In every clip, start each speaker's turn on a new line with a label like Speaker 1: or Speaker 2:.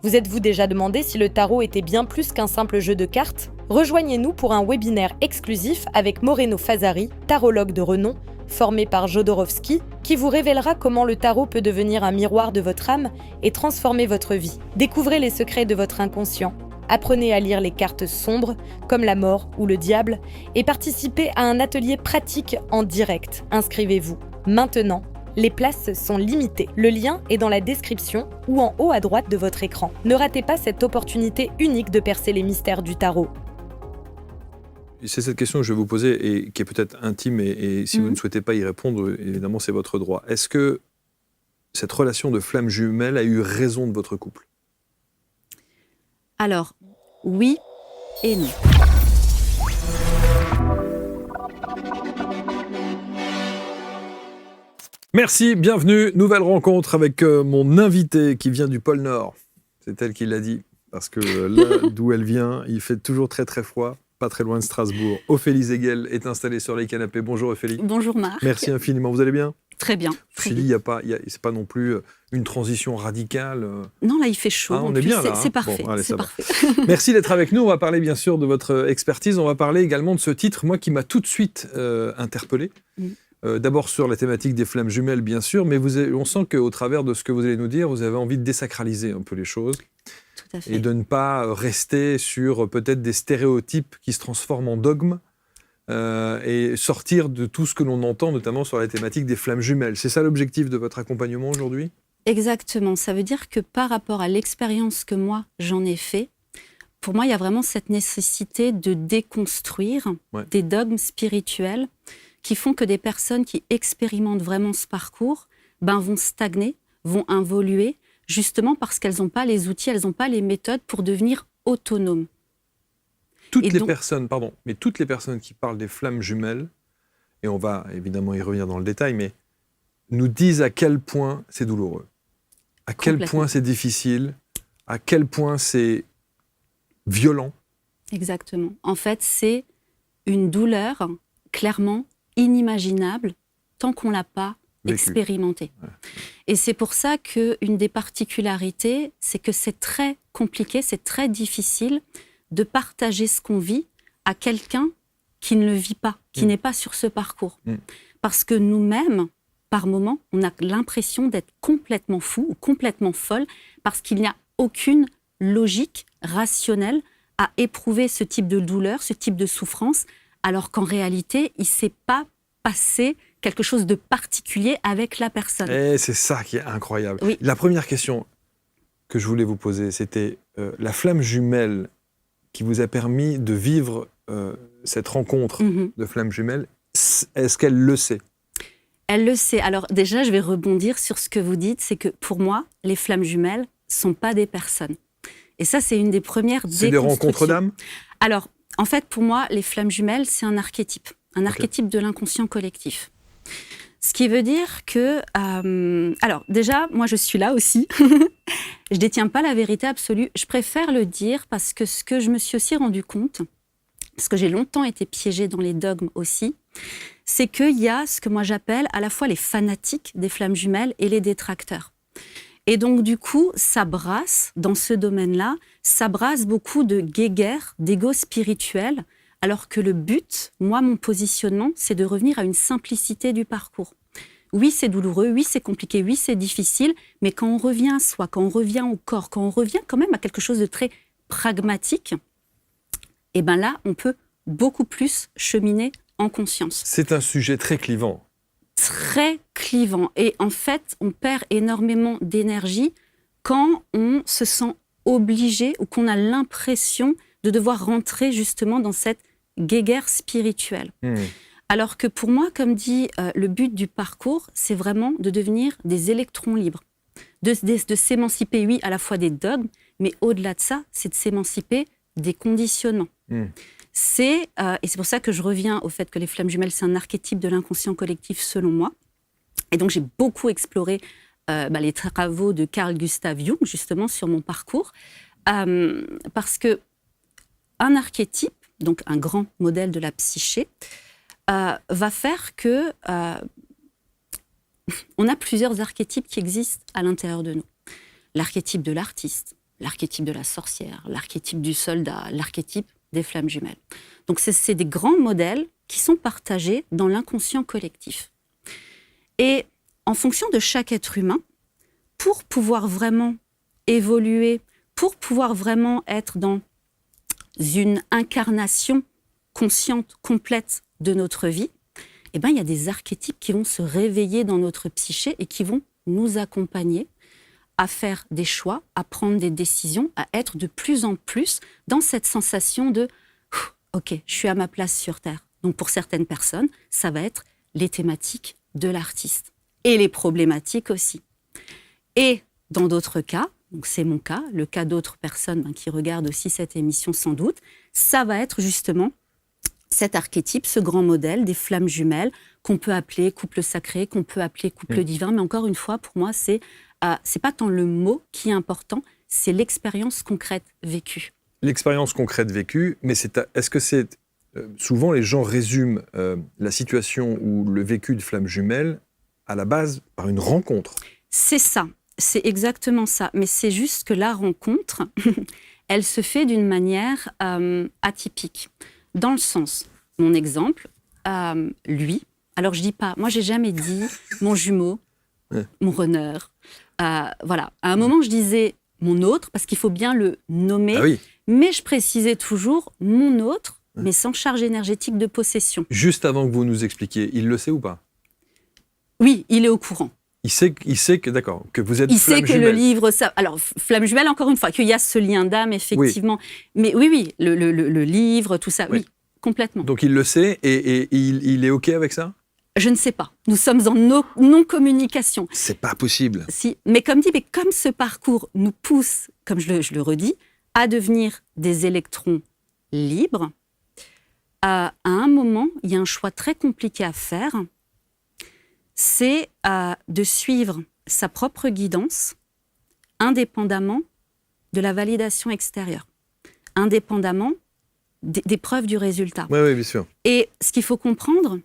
Speaker 1: Vous êtes-vous déjà demandé si le tarot était bien plus qu'un simple jeu de cartes ? Rejoignez-nous pour un webinaire exclusif avec Moreno Fazzari, tarologue de renom, formé par Jodorowsky, qui vous révélera comment le tarot peut devenir un miroir de votre âme et transformer votre vie. Découvrez les secrets de votre inconscient, apprenez à lire les cartes sombres, comme la mort ou le diable, et participez à un atelier pratique en direct. Inscrivez-vous maintenant. Les places sont limitées. Le lien est dans la description ou en haut à droite de votre écran. Ne ratez pas cette opportunité unique de percer les mystères du tarot.
Speaker 2: C'est cette question que je vais vous poser et qui est peut-être intime et si vous ne souhaitez pas y répondre, évidemment, c'est votre droit. Est-ce que cette relation de flamme jumelle a eu raison de votre couple ?
Speaker 3: Alors, oui et non.
Speaker 2: Merci, bienvenue. Nouvelle rencontre avec mon invité qui vient du pôle Nord. C'est elle qui l'a dit, parce que là d'où elle vient, il fait toujours très très froid, pas très loin de Strasbourg. Ophélie Zegel est installée sur les canapés. Bonjour Ophélie.
Speaker 3: Bonjour Marc.
Speaker 2: Merci infiniment, vous allez bien ?
Speaker 3: Très bien.
Speaker 2: Je me suis dit, c'est pas non plus une transition radicale.
Speaker 3: Non, là il fait chaud.
Speaker 2: On est bien là.
Speaker 3: C'est parfait.
Speaker 2: Bon, allez,
Speaker 3: c'est parfait.
Speaker 2: Merci d'être avec nous. On va parler bien sûr de votre expertise. On va parler également de ce titre, moi qui m'a tout de suite interpellé. D'abord sur la thématique des flammes jumelles, bien sûr, mais on sent qu'au travers de ce que vous allez nous dire, vous avez envie de désacraliser un peu les choses.
Speaker 3: Tout à fait.
Speaker 2: Et de ne pas rester sur peut-être des stéréotypes qui se transforment en dogmes et sortir de tout ce que l'on entend, notamment sur la thématique des flammes jumelles. C'est ça l'objectif de votre accompagnement aujourd'hui ?
Speaker 3: Exactement. Ça veut dire que par rapport à l'expérience que moi, j'en ai fait, pour moi, il y a vraiment cette nécessité de déconstruire des dogmes spirituels qui font que des personnes qui expérimentent vraiment ce parcours vont stagner, vont involuer, justement parce qu'elles n'ont pas les outils, elles n'ont pas les méthodes pour devenir autonomes.
Speaker 2: Toutes les personnes qui parlent des flammes jumelles, et on va évidemment y revenir dans le détail, mais nous disent à quel point c'est douloureux, à quel point c'est difficile, à quel point c'est violent.
Speaker 3: Exactement. En fait, c'est une douleur clairement inimaginable tant qu'on ne l'a pas expérimenté. Ouais. Et c'est pour ça qu'une des particularités, c'est que c'est très compliqué, c'est très difficile de partager ce qu'on vit à quelqu'un qui ne le vit pas, qui n'est pas sur ce parcours. Parce que nous-mêmes, par moments, on a l'impression d'être complètement fou ou complètement folle parce qu'il n'y a aucune logique rationnelle à éprouver ce type de douleur, ce type de souffrance, alors qu'en réalité, il ne s'est pas passé quelque chose de particulier avec la personne.
Speaker 2: Et c'est ça qui est incroyable.
Speaker 3: Oui.
Speaker 2: La première question que je voulais vous poser, c'était la flamme jumelle qui vous a permis de vivre cette rencontre de flamme jumelle, est-ce qu'elle le sait ?
Speaker 3: Elle le sait. Alors déjà, je vais rebondir sur ce que vous dites, c'est que pour moi, les flammes jumelles ne sont pas des personnes. Et ça, c'est une des premières déconstructions.
Speaker 2: C'est des rencontres d'âmes ?
Speaker 3: Alors, en fait, pour moi, les flammes jumelles, c'est un archétype de l'inconscient collectif. Ce qui veut dire que... alors, déjà, moi, je suis là aussi. Je ne détiens pas la vérité absolue. Je préfère le dire parce que ce que je me suis aussi rendu compte, parce que j'ai longtemps été piégée dans les dogmes aussi, c'est qu'il y a ce que moi j'appelle à la fois les fanatiques des flammes jumelles et les détracteurs. Et donc, du coup, ça brasse, dans ce domaine-là, ça brasse beaucoup de guéguerres, d'ego spirituel, alors que le but, moi, mon positionnement, c'est de revenir à une simplicité du parcours. Oui, c'est douloureux, oui, c'est compliqué, oui, c'est difficile, mais quand on revient à soi, quand on revient au corps, quand on revient quand même à quelque chose de très pragmatique, et bien là, on peut beaucoup plus cheminer en conscience.
Speaker 2: C'est un sujet très clivant.
Speaker 3: Très clivant. Et en fait, on perd énormément d'énergie quand on se sent obligé ou qu'on a l'impression de devoir rentrer justement dans cette guéguerre spirituelle. Alors que pour moi, comme dit, le but du parcours, c'est vraiment de devenir des électrons libres, de s'émanciper, oui, à la fois des dogmes, mais au-delà de ça, c'est de s'émanciper des conditionnements. Et c'est pour ça que je reviens au fait que les flammes jumelles, c'est un archétype de l'inconscient collectif, selon moi. Et donc, j'ai beaucoup exploré les travaux de Carl Gustav Jung, justement, sur mon parcours, parce que un archétype, donc un grand modèle de la psyché, va faire que on a plusieurs archétypes qui existent à l'intérieur de nous. L'archétype de l'artiste, l'archétype de la sorcière, l'archétype du soldat, l'archétype des flammes jumelles. Donc c'est des grands modèles qui sont partagés dans l'inconscient collectif. Et en fonction de chaque être humain, pour pouvoir vraiment évoluer, pour pouvoir vraiment être dans une incarnation consciente, complète de notre vie, eh ben, il y a des archétypes qui vont se réveiller dans notre psyché et qui vont nous accompagner à faire des choix, à prendre des décisions, à être de plus en plus dans cette sensation de « Ok, je suis à ma place sur Terre ». Donc pour certaines personnes, ça va être les thématiques de l'artiste et les problématiques aussi. Et dans d'autres cas, donc c'est mon cas, le cas d'autres personnes qui regardent aussi cette émission sans doute, ça va être justement cet archétype, ce grand modèle des flammes jumelles qu'on peut appeler couple sacré, qu'on peut appeler couple divin. Mais encore une fois, pour moi, c'est pas tant le mot qui est important, c'est l'expérience concrète vécue.
Speaker 2: L'expérience concrète vécue, mais est-ce que c'est... souvent, les gens résument la situation ou le vécu de flammes jumelles à la base par une rencontre.
Speaker 3: C'est ça, c'est exactement ça. Mais c'est juste que la rencontre, elle se fait d'une manière atypique. Dans le sens, mon exemple, lui, alors je dis pas, moi j'ai jamais dit mon jumeau, mon runner, voilà. À un moment je disais mon autre, parce qu'il faut bien le nommer, mais je précisais toujours mon autre, mais sans charge énergétique de possession.
Speaker 2: Juste avant que vous nous expliquiez, il le sait ou pas ?
Speaker 3: Oui, il est au courant.
Speaker 2: Il sait que, d'accord, que vous êtes flamme jumelle.
Speaker 3: Il sait que le livre... Alors, flamme jumelle, encore une fois, qu'il y a ce lien d'âme, effectivement. Oui. Mais oui, le livre, tout ça, oui, complètement.
Speaker 2: Donc, il le sait et il est OK avec ça ?
Speaker 3: Je ne sais pas. Nous sommes en non-communication.
Speaker 2: C'est pas possible.
Speaker 3: Si, mais comme ce parcours nous pousse, comme je le redis, à devenir des électrons libres, à un moment, il y a un choix très compliqué à faire, c'est de suivre sa propre guidance indépendamment de la validation extérieure, indépendamment des preuves du résultat.
Speaker 2: Oui, bien sûr.
Speaker 3: Et ce qu'il faut comprendre,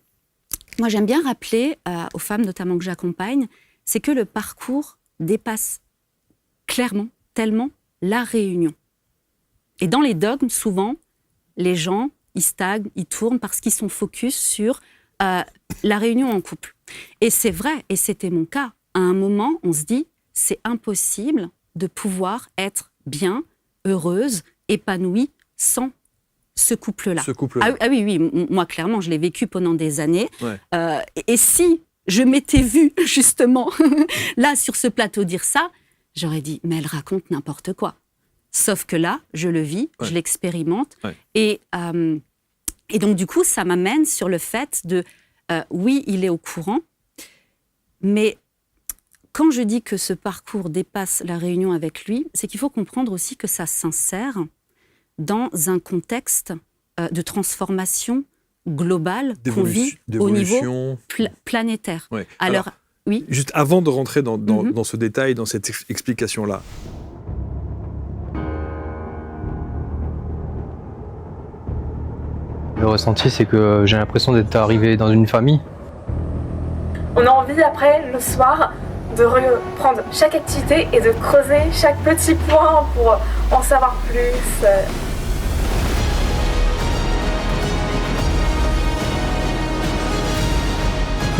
Speaker 3: moi j'aime bien rappeler aux femmes notamment que j'accompagne, c'est que le parcours dépasse clairement, tellement la réunion. Et dans les dogmes, souvent, les gens, ils stagnent, ils tournent parce qu'ils sont focus sur la réunion en couple. Et c'est vrai, et c'était mon cas. À un moment, on se dit, c'est impossible de pouvoir être bien, heureuse, épanouie sans ce couple-là.
Speaker 2: Ce couple-là.
Speaker 3: Ah oui, moi, clairement, je l'ai vécu pendant des années. Ouais. Et si je m'étais vue, justement, là, sur ce plateau, dire ça, j'aurais dit, mais elle raconte n'importe quoi. Sauf que là, je le vis, je l'expérimente. Ouais. Et donc, du coup, ça m'amène sur le fait de... oui, il est au courant, mais quand je dis que ce parcours dépasse la réunion avec lui, c'est qu'il faut comprendre aussi que ça s'insère dans un contexte de transformation globale qu'on vit au niveau planétaire.
Speaker 2: Ouais. Alors, oui. Juste avant de rentrer dans ce détail, dans cette explication-là,
Speaker 4: le ressenti, c'est que j'ai l'impression d'être arrivé dans une famille.
Speaker 5: On a envie après, le soir, de reprendre chaque activité et de creuser chaque petit point pour en savoir plus.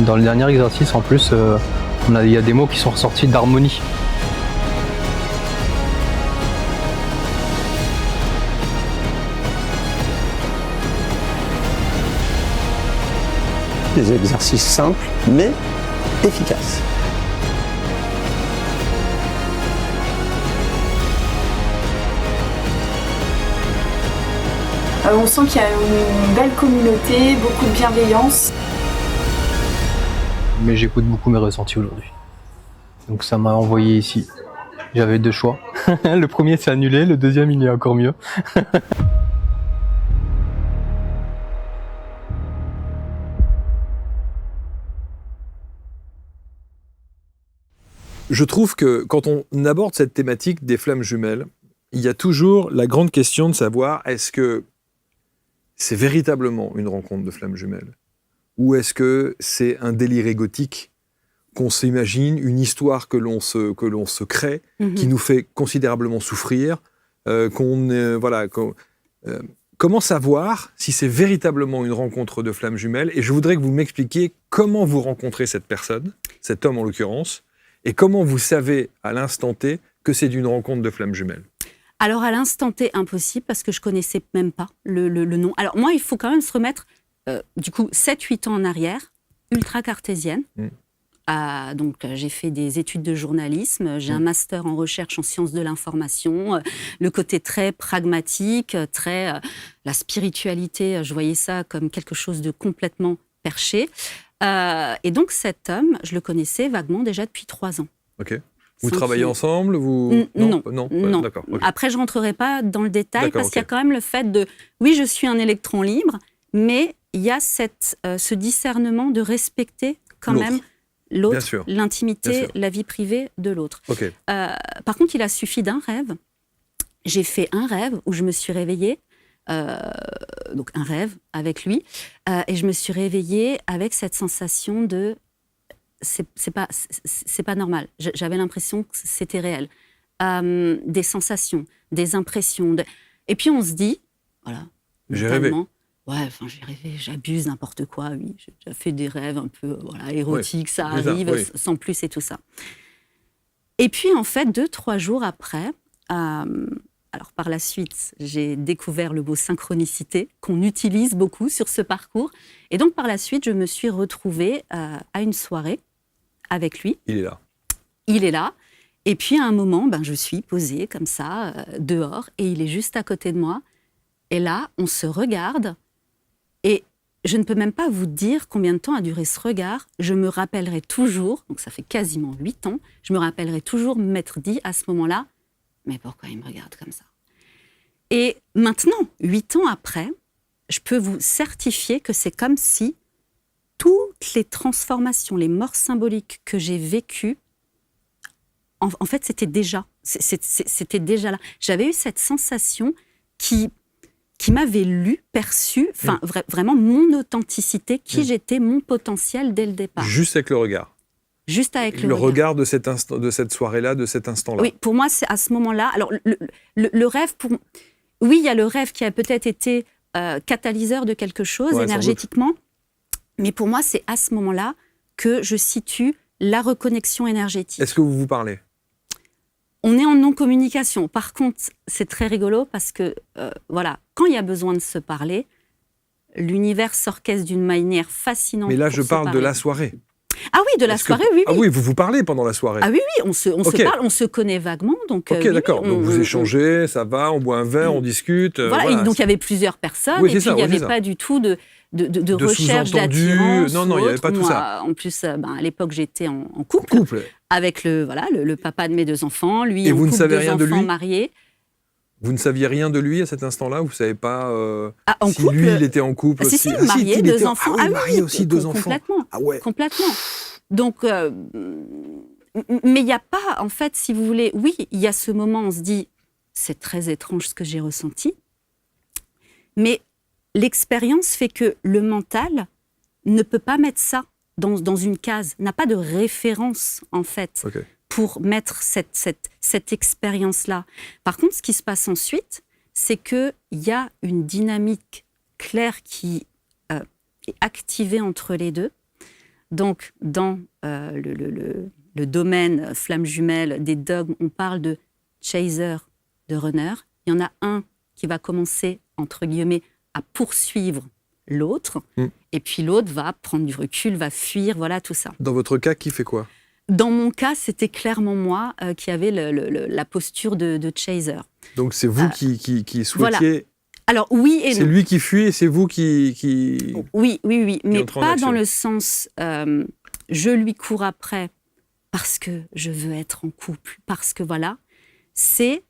Speaker 4: Dans le dernier exercice, en plus, il y a des mots qui sont ressortis d'harmonie.
Speaker 6: Des exercices simples, mais efficaces.
Speaker 5: On sent qu'il y a une belle communauté, beaucoup de bienveillance.
Speaker 4: Mais j'écoute beaucoup mes ressentis aujourd'hui. Donc ça m'a envoyé ici. J'avais deux choix. Le premier s'est annulé, le deuxième il est encore mieux.
Speaker 2: Je trouve que quand on aborde cette thématique des flammes jumelles, il y a toujours la grande question de savoir est-ce que c'est véritablement une rencontre de flammes jumelles ? Ou est-ce que c'est un délire égotique qu'on s'imagine, une histoire que l'on se crée, qui nous fait considérablement souffrir, comment savoir si c'est véritablement une rencontre de flammes jumelles? Et je voudrais que vous m'expliquiez comment vous rencontrez cette personne, cet homme en l'occurrence, et comment vous savez à l'instant T que c'est d'une rencontre de flammes jumelles.
Speaker 3: Alors à l'instant T, impossible, parce que je connaissais même pas le nom. Alors moi, il faut quand même se remettre, 7-8 ans en arrière, ultra cartésienne. Donc j'ai fait des études de journalisme, j'ai un master en recherche en sciences de l'information, le côté très pragmatique, la spiritualité, je voyais ça comme quelque chose de complètement perché. Et donc cet homme, je le connaissais vaguement déjà depuis 3 ans.
Speaker 2: Ok. Vous travaillez ensemble
Speaker 3: Non.
Speaker 2: D'accord. Okay.
Speaker 3: Après, je ne rentrerai pas dans le détail parce qu'il y a quand même le fait de, oui, je suis un électron libre, mais il y a ce discernement de respecter quand même l'autre, l'intimité, la vie privée de l'autre.
Speaker 2: Okay.
Speaker 3: Par contre, il a suffi d'un rêve. J'ai fait un rêve où je me suis réveillée, donc un rêve avec lui, et je me suis réveillée avec cette sensation de c'est pas normal. J'avais l'impression que c'était réel. Des sensations, des impressions. Et puis on se dit, voilà.
Speaker 2: J'ai rêvé.
Speaker 3: Ouais, enfin j'ai rêvé, j'abuse, n'importe quoi, oui. J'ai déjà fait des rêves un peu érotiques, ça arrive, sans plus et tout ça. Et puis en fait, 2-3 jours après, alors par la suite, j'ai découvert le mot synchronicité qu'on utilise beaucoup sur ce parcours. Et donc par la suite, je me suis retrouvée à une soirée avec lui.
Speaker 2: Il est là.
Speaker 3: Il est là. Et puis à un moment, je suis posée comme ça, dehors, et il est juste à côté de moi. Et là, on se regarde. Et je ne peux même pas vous dire combien de temps a duré ce regard. Je me rappellerai toujours, donc ça fait quasiment 8 ans, je me rappellerai toujours m'être dit à ce moment-là, mais pourquoi il me regarde comme ça? Et maintenant, 8 ans après, je peux vous certifier que c'est comme si toutes les transformations, les morts symboliques que j'ai vécues, en fait, c'était déjà là. J'avais eu cette sensation qui m'avait lu, perçu, vraiment mon authenticité, qui j'étais, mon potentiel dès le départ.
Speaker 2: Juste avec le regard.
Speaker 3: Juste avec
Speaker 2: le regard de cette soirée-là, de cet instant-là.
Speaker 3: Oui, pour moi, c'est à ce moment-là. Alors, le rêve, oui, il y a le rêve qui a peut-être été catalyseur de quelque chose énergétiquement, mais pour moi, c'est à ce moment-là que je situe la reconnexion énergétique.
Speaker 2: Est-ce que vous vous parlez?
Speaker 3: On est en non-communication. Par contre, c'est très rigolo parce que, quand il y a besoin de se parler, l'univers s'orchestre d'une manière fascinante.
Speaker 2: Mais là, je parle de la soirée.
Speaker 3: Ah oui, de la soirée, oui.
Speaker 2: Ah oui, vous vous parlez pendant la soirée.
Speaker 3: Ah oui, on se parle, on se connaît vaguement. Donc,
Speaker 2: d'accord. Donc vous échangez, ça va, on boit un verre, on discute.
Speaker 3: Voilà, et donc il y avait plusieurs personnes, et puis il n'y avait pas du tout de recherche d'attirance.
Speaker 2: Non, il n'y avait pas tout ça.
Speaker 3: En plus, à l'époque, j'étais en couple. Avec le papa de mes 2 enfants, lui,
Speaker 2: et
Speaker 3: en
Speaker 2: vous
Speaker 3: couple,
Speaker 2: ne savez
Speaker 3: 2
Speaker 2: rien de
Speaker 3: enfants
Speaker 2: lui
Speaker 3: mariés.
Speaker 2: Vous ne saviez rien de lui à cet instant-là? Vous ne savez pas si
Speaker 3: couple,
Speaker 2: lui, il était en couple aussi?
Speaker 3: Si, marié, 2 enfants.
Speaker 2: Ah oui, marié aussi, 2 enfants.
Speaker 3: Complètement.
Speaker 2: Ah ouais.
Speaker 3: Complètement. Donc, mais il n'y a pas, en fait, si vous voulez, oui, il y a ce moment, on se dit, c'est très étrange ce que j'ai ressenti, mais l'expérience fait que le mental ne peut pas mettre ça dans une case, n'a pas de référence, en fait, pour mettre cette expérience-là. Par contre, ce qui se passe ensuite, c'est qu'il y a une dynamique claire qui est activée entre les deux. Donc, dans le domaine flamme jumelle des dogmes, on parle de chaser, de runner. Il y en a un qui va commencer, entre guillemets, à poursuivre l'autre, et puis l'autre va prendre du recul, va fuir, voilà, tout ça.
Speaker 2: Dans votre cas, qui fait quoi?
Speaker 3: Dans mon cas, c'était clairement moi qui avait la posture de chaser.
Speaker 2: Donc, c'est vous qui souhaitiez...
Speaker 3: Voilà. Alors, oui et non.
Speaker 2: C'est lui qui fuit et c'est vous qui...
Speaker 3: Oui, mais pas dans le sens je lui cours après parce que je veux être en couple, parce que voilà. C'est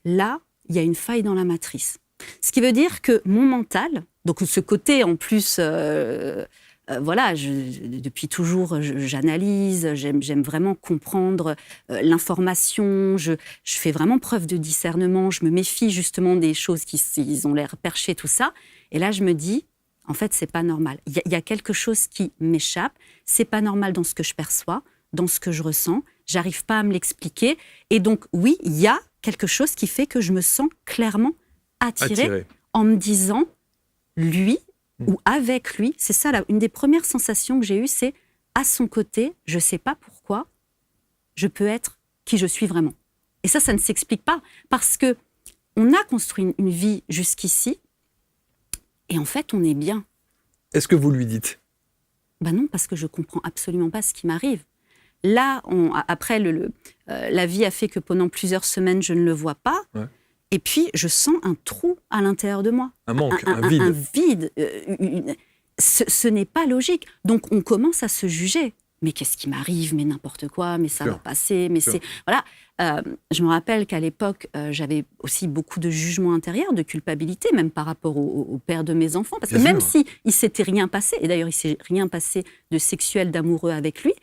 Speaker 3: là, il y a une faille dans la matrice. Ce qui veut dire que mon mental, donc ce côté en plus, depuis toujours, j'analyse, j'aime vraiment comprendre l'information, je fais vraiment preuve de discernement, je me méfie justement des choses qui ont l'air perchées, tout ça. Et là, je me dis, en fait, c'est pas normal. Il y a quelque chose qui m'échappe. C'est pas normal dans ce que je perçois, dans ce que je ressens. J'arrive pas à me l'expliquer. Et donc, oui, il y a quelque chose qui fait que je me sens clairement attirée. En me disant, lui ou avec lui, c'est ça, une des premières sensations que j'ai eues, c'est à son côté, je ne sais pas pourquoi, je peux être qui je suis vraiment. Et ça ne s'explique pas, parce que on a construit une vie jusqu'ici, et en fait, on est bien.
Speaker 2: Est-ce que vous lui dites ?
Speaker 3: Ben non, parce que je ne comprends absolument pas ce qui m'arrive. Là, après, la vie a fait que pendant plusieurs semaines, je ne le vois pas. Ouais. Et puis, je sens un trou à l'intérieur de moi.
Speaker 2: Un manque, un vide.
Speaker 3: Un vide. Ce n'est pas logique. Donc, on commence à se juger. Mais qu'est-ce qui m'arrive ? Mais n'importe quoi, mais ça va passer. Mais c'est... Voilà. Je me rappelle qu'à l'époque, j'avais aussi beaucoup de jugements intérieurs, de culpabilité, même par rapport au père de mes enfants. Parce que même s'il ne s'était rien passé, et d'ailleurs, il ne s'est rien passé de sexuel, d'amoureux avec lui,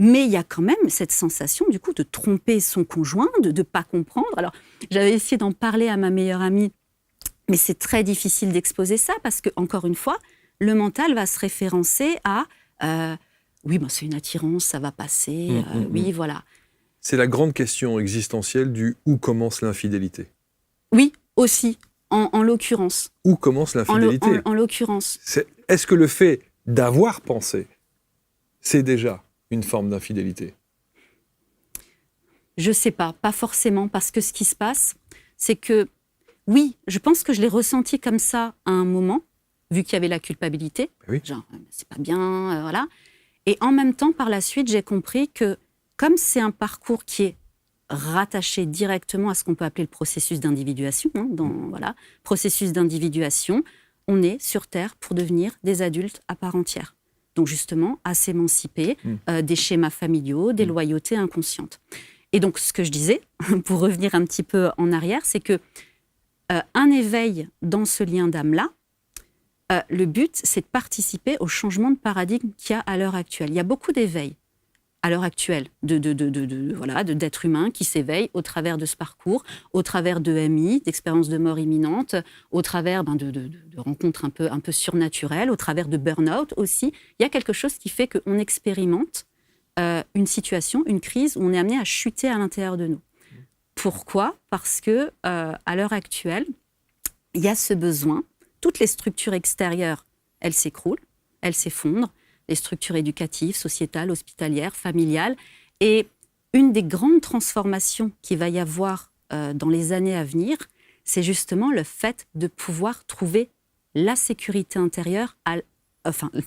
Speaker 3: mais il y a quand même cette sensation, du coup, de tromper son conjoint, de ne pas comprendre. Alors, j'avais essayé d'en parler à ma meilleure amie, mais c'est très difficile d'exposer ça parce que, encore une fois, le mental va se référencer à oui, ben, c'est une attirance, ça va passer, oui, voilà.
Speaker 2: C'est la grande question existentielle du où commence l'infidélité.
Speaker 3: Oui, aussi, en l'occurrence.
Speaker 2: Où commence l'infidélité ?
Speaker 3: En l'occurrence.
Speaker 2: Est-ce que le fait d'avoir pensé, c'est déjà une forme d'infidélité ?
Speaker 3: Je sais pas forcément, parce que ce qui se passe, c'est que, oui, je pense que je l'ai ressenti comme ça à un moment, vu qu'il y avait la culpabilité, genre, c'est pas bien, voilà. Et en même temps, par la suite, j'ai compris que, comme c'est un parcours qui est rattaché directement à ce qu'on peut appeler le processus d'individuation, voilà, processus d'individuation, on est sur Terre pour devenir des adultes à part entière. Donc justement, à s'émanciper des schémas familiaux, des loyautés inconscientes. Et donc, ce que je disais, pour revenir un petit peu en arrière, c'est que un éveil dans ce lien d'âme-là, le but, c'est de participer au changement de paradigme qu'il y a à l'heure actuelle. Il y a beaucoup d'éveils à l'heure actuelle d'êtres humains qui s'éveillent au travers de ce parcours, au travers de MI, d'expériences de mort imminente, au travers de rencontres un peu surnaturelles, au travers de burn-out aussi. Il y a quelque chose qui fait qu'on expérimente une situation, une crise où on est amené à chuter à l'intérieur de nous. Pourquoi ? Parce que à l'heure actuelle, il y a ce besoin. Toutes les structures extérieures, elles s'écroulent, elles s'effondrent. Les structures éducatives, sociétales, hospitalières, familiales. Et une des grandes transformations qu'il va y avoir dans les années à venir, c'est justement le fait de pouvoir trouver la sécurité intérieure,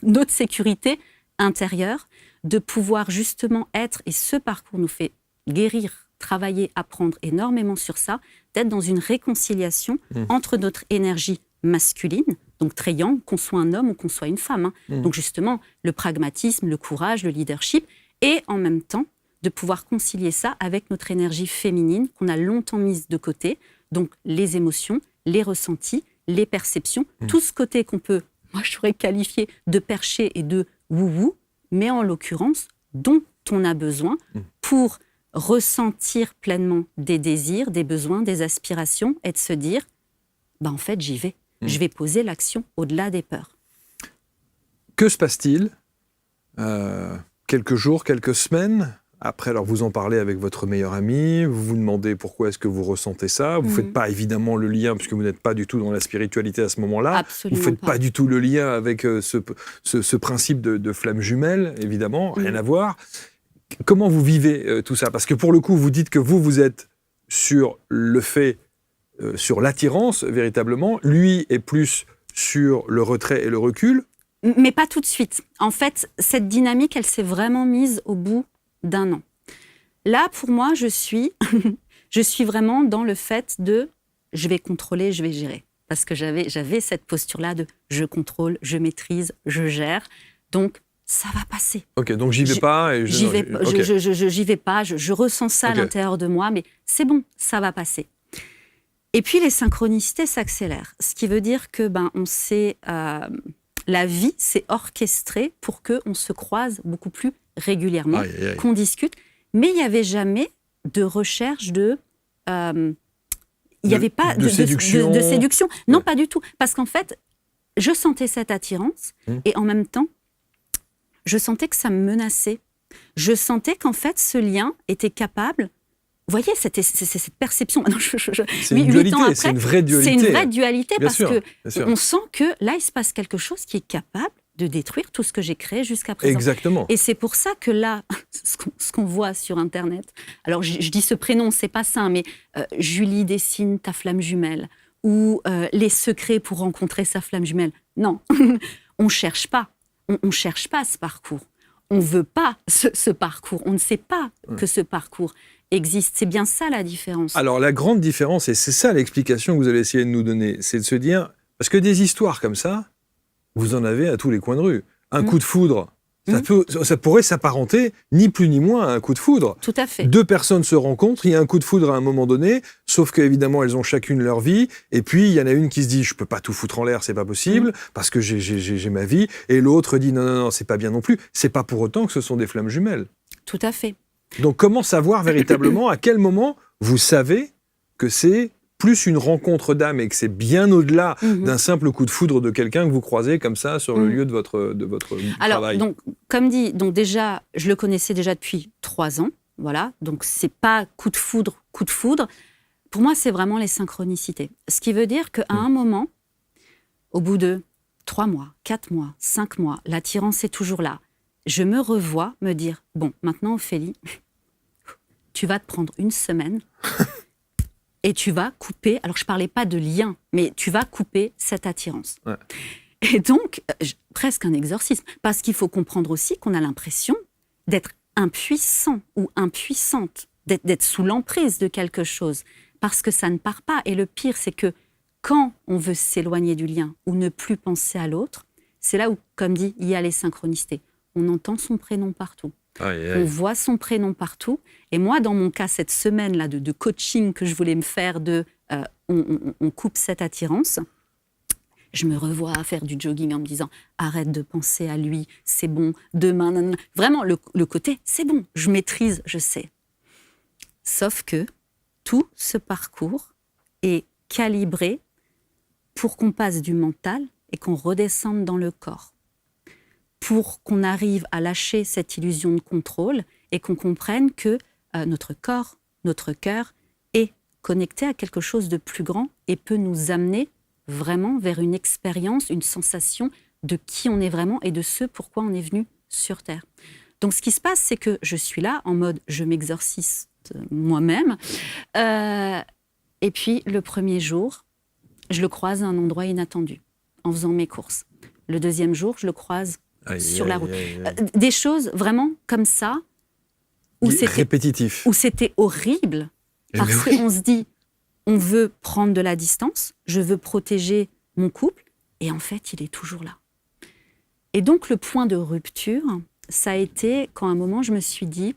Speaker 3: notre sécurité intérieure, de pouvoir justement être, et ce parcours nous fait guérir, travailler, apprendre énormément sur ça, d'être dans une réconciliation entre notre énergie masculine, donc très yang, qu'on soit un homme ou qu'on soit une femme. Donc justement, le pragmatisme, le courage, le leadership, et en même temps, de pouvoir concilier ça avec notre énergie féminine qu'on a longtemps mise de côté, donc les émotions, les ressentis, les perceptions, tout ce côté qu'on peut, moi je pourrais qualifier de perché et de wou-wou, mais en l'occurrence, dont on a besoin pour ressentir pleinement des désirs, des besoins, des aspirations, et de se dire, en fait, j'y vais. Je vais poser l'action au-delà des peurs.
Speaker 2: Que se passe-t-il quelques jours, quelques semaines après, alors vous en parlez avec votre meilleur ami, vous vous demandez pourquoi est-ce que vous ressentez ça. Vous ne faites pas évidemment le lien, puisque vous n'êtes pas du tout dans la spiritualité à ce moment-là.
Speaker 3: Absolument
Speaker 2: vous ne faites pas du tout le lien avec ce principe de flamme jumelle, évidemment, rien à voir. Comment vous vivez tout ça ? Parce que pour le coup, vous dites que vous êtes sur le fait, sur l'attirance, véritablement. Lui est plus sur le retrait et le recul.
Speaker 3: Mais pas tout de suite. En fait, cette dynamique, elle s'est vraiment mise au bout d'1 an. Là, pour moi, je suis vraiment dans le fait de je vais contrôler, je vais gérer. Parce que j'avais cette posture-là de je contrôle, je maîtrise, je gère. Donc, ça va passer.
Speaker 2: Ok, donc j'y vais pas. Et
Speaker 3: j'y vais pas, je ressens ça à l'intérieur de moi, mais c'est bon, ça va passer. Et puis, les synchronicités s'accélèrent. Ce qui veut dire que on sait, la vie s'est orchestrée pour qu'on se croise beaucoup plus régulièrement, qu'on discute. Mais il n'y avait jamais de recherche de... il n'y avait pas de séduction. Non, pas du tout. Parce qu'en fait, je sentais cette attirance et en même temps, je sentais que ça me menaçait. Je sentais qu'en fait, ce lien était capable... Vous voyez, cette perception.
Speaker 2: C'est une dualité,
Speaker 3: après,
Speaker 2: c'est une vraie dualité.
Speaker 3: C'est une vraie dualité
Speaker 2: bien
Speaker 3: parce
Speaker 2: sûr,
Speaker 3: qu'on sent que là, il se passe quelque chose qui est capable de détruire tout ce que j'ai créé jusqu'à présent.
Speaker 2: Exactement.
Speaker 3: Et c'est pour ça que là, ce qu'on voit sur Internet, alors je dis ce prénom, c'est pas ça, mais Julie dessine ta flamme jumelle, ou les secrets pour rencontrer sa flamme jumelle. Non, on cherche pas. On cherche pas ce parcours. On veut pas ce parcours. On ne sait pas que ce parcours existe. C'est bien ça la différence.
Speaker 2: Alors la grande différence, et c'est ça l'explication que vous allez essayer de nous donner, c'est de se dire, parce que des histoires comme ça, vous en avez à tous les coins de rue. Un coup de foudre, ça pourrait s'apparenter ni plus ni moins à un coup de foudre.
Speaker 3: Tout à fait.
Speaker 2: 2 personnes se rencontrent, il y a un coup de foudre à un moment donné, sauf qu'évidemment elles ont chacune leur vie, et puis il y en a une qui se dit je peux pas tout foutre en l'air, c'est pas possible, parce que j'ai ma vie, et l'autre dit non, c'est pas bien non plus. C'est pas pour autant que ce sont des flammes jumelles.
Speaker 3: Tout à fait.
Speaker 2: Donc comment savoir véritablement à quel moment vous savez que c'est plus une rencontre d'âme et que c'est bien au-delà d'un simple coup de foudre de quelqu'un que vous croisez comme ça sur le lieu de votre travail.
Speaker 3: Donc, comme dit, donc déjà, je le connaissais déjà depuis 3 ans, voilà. Donc c'est pas coup de foudre. Pour moi, c'est vraiment les synchronicités. Ce qui veut dire qu'à un moment, au bout de 3 mois, 4 mois, 5 mois, l'attirance est toujours là. Je me revois me dire, bon, maintenant Ophélie, tu vas te prendre une semaine et tu vas couper, alors je ne parlais pas de lien, mais tu vas couper cette attirance. Ouais. Et donc, presque un exorcisme, parce qu'il faut comprendre aussi qu'on a l'impression d'être impuissant ou impuissante, d'être sous l'emprise de quelque chose, parce que ça ne part pas. Et le pire, c'est que quand on veut s'éloigner du lien ou ne plus penser à l'autre, c'est là où, comme dit, il y a les synchronicités. On entend son prénom partout. On voit son prénom partout. Et moi, dans mon cas, cette semaine-là de coaching que je voulais me faire on coupe cette attirance, je me revois à faire du jogging en me disant « Arrête de penser à lui, c'est bon, demain... » nanana. Vraiment, le côté « C'est bon, je maîtrise, je sais. » Sauf que tout ce parcours est calibré pour qu'on passe du mental et qu'on redescende dans le corps. Pour qu'on arrive à lâcher cette illusion de contrôle et qu'on comprenne que notre corps, notre cœur est connecté à quelque chose de plus grand et peut nous amener vraiment vers une expérience, une sensation de qui on est vraiment et de ce pourquoi on est venu sur Terre. Donc ce qui se passe, c'est que je suis là en mode je m'exorcise moi-même. Et puis le premier jour, je le croise à un endroit inattendu en faisant mes courses. Le deuxième jour, je le croise sur la route. Des choses vraiment comme ça, où c'était horrible, parce qu'on se dit, on veut prendre de la distance, je veux protéger mon couple, et en fait, il est toujours là. Et donc, le point de rupture, ça a été quand à un moment, je me suis dit,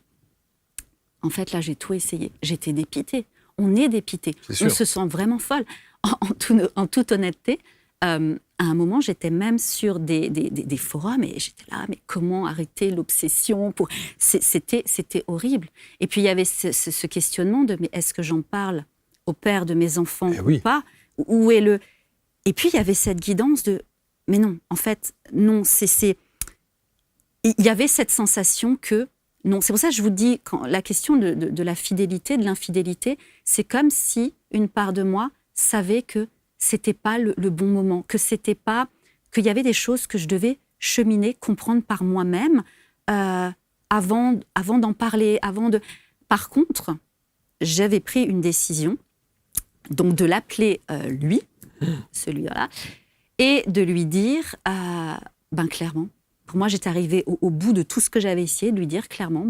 Speaker 3: en fait, là, j'ai tout essayé. J'étais dépitée. On est dépité. On se sent vraiment folle. En toute honnêteté, à un moment, j'étais même sur des forums et j'étais là, mais comment arrêter l'obsession C'était horrible. Et puis, il y avait ce questionnement de, mais est-ce que j'en parle au père de mes enfants ou pas ? Où est le... Et puis, il y avait cette guidance de, mais non, en fait, non, il y avait cette sensation que, non, c'est pour ça que je vous dis, quand la question de la fidélité, de l'infidélité, c'est comme si une part de moi savait que c'était pas le bon moment, que c'était pas, qu'il y avait des choses que je devais cheminer, comprendre par moi-même avant d'en parler, Par contre, j'avais pris une décision, donc de l'appeler lui, celui-là, et de lui dire, clairement, pour moi, j'étais arrivée au bout de tout ce que j'avais essayé, de lui dire clairement,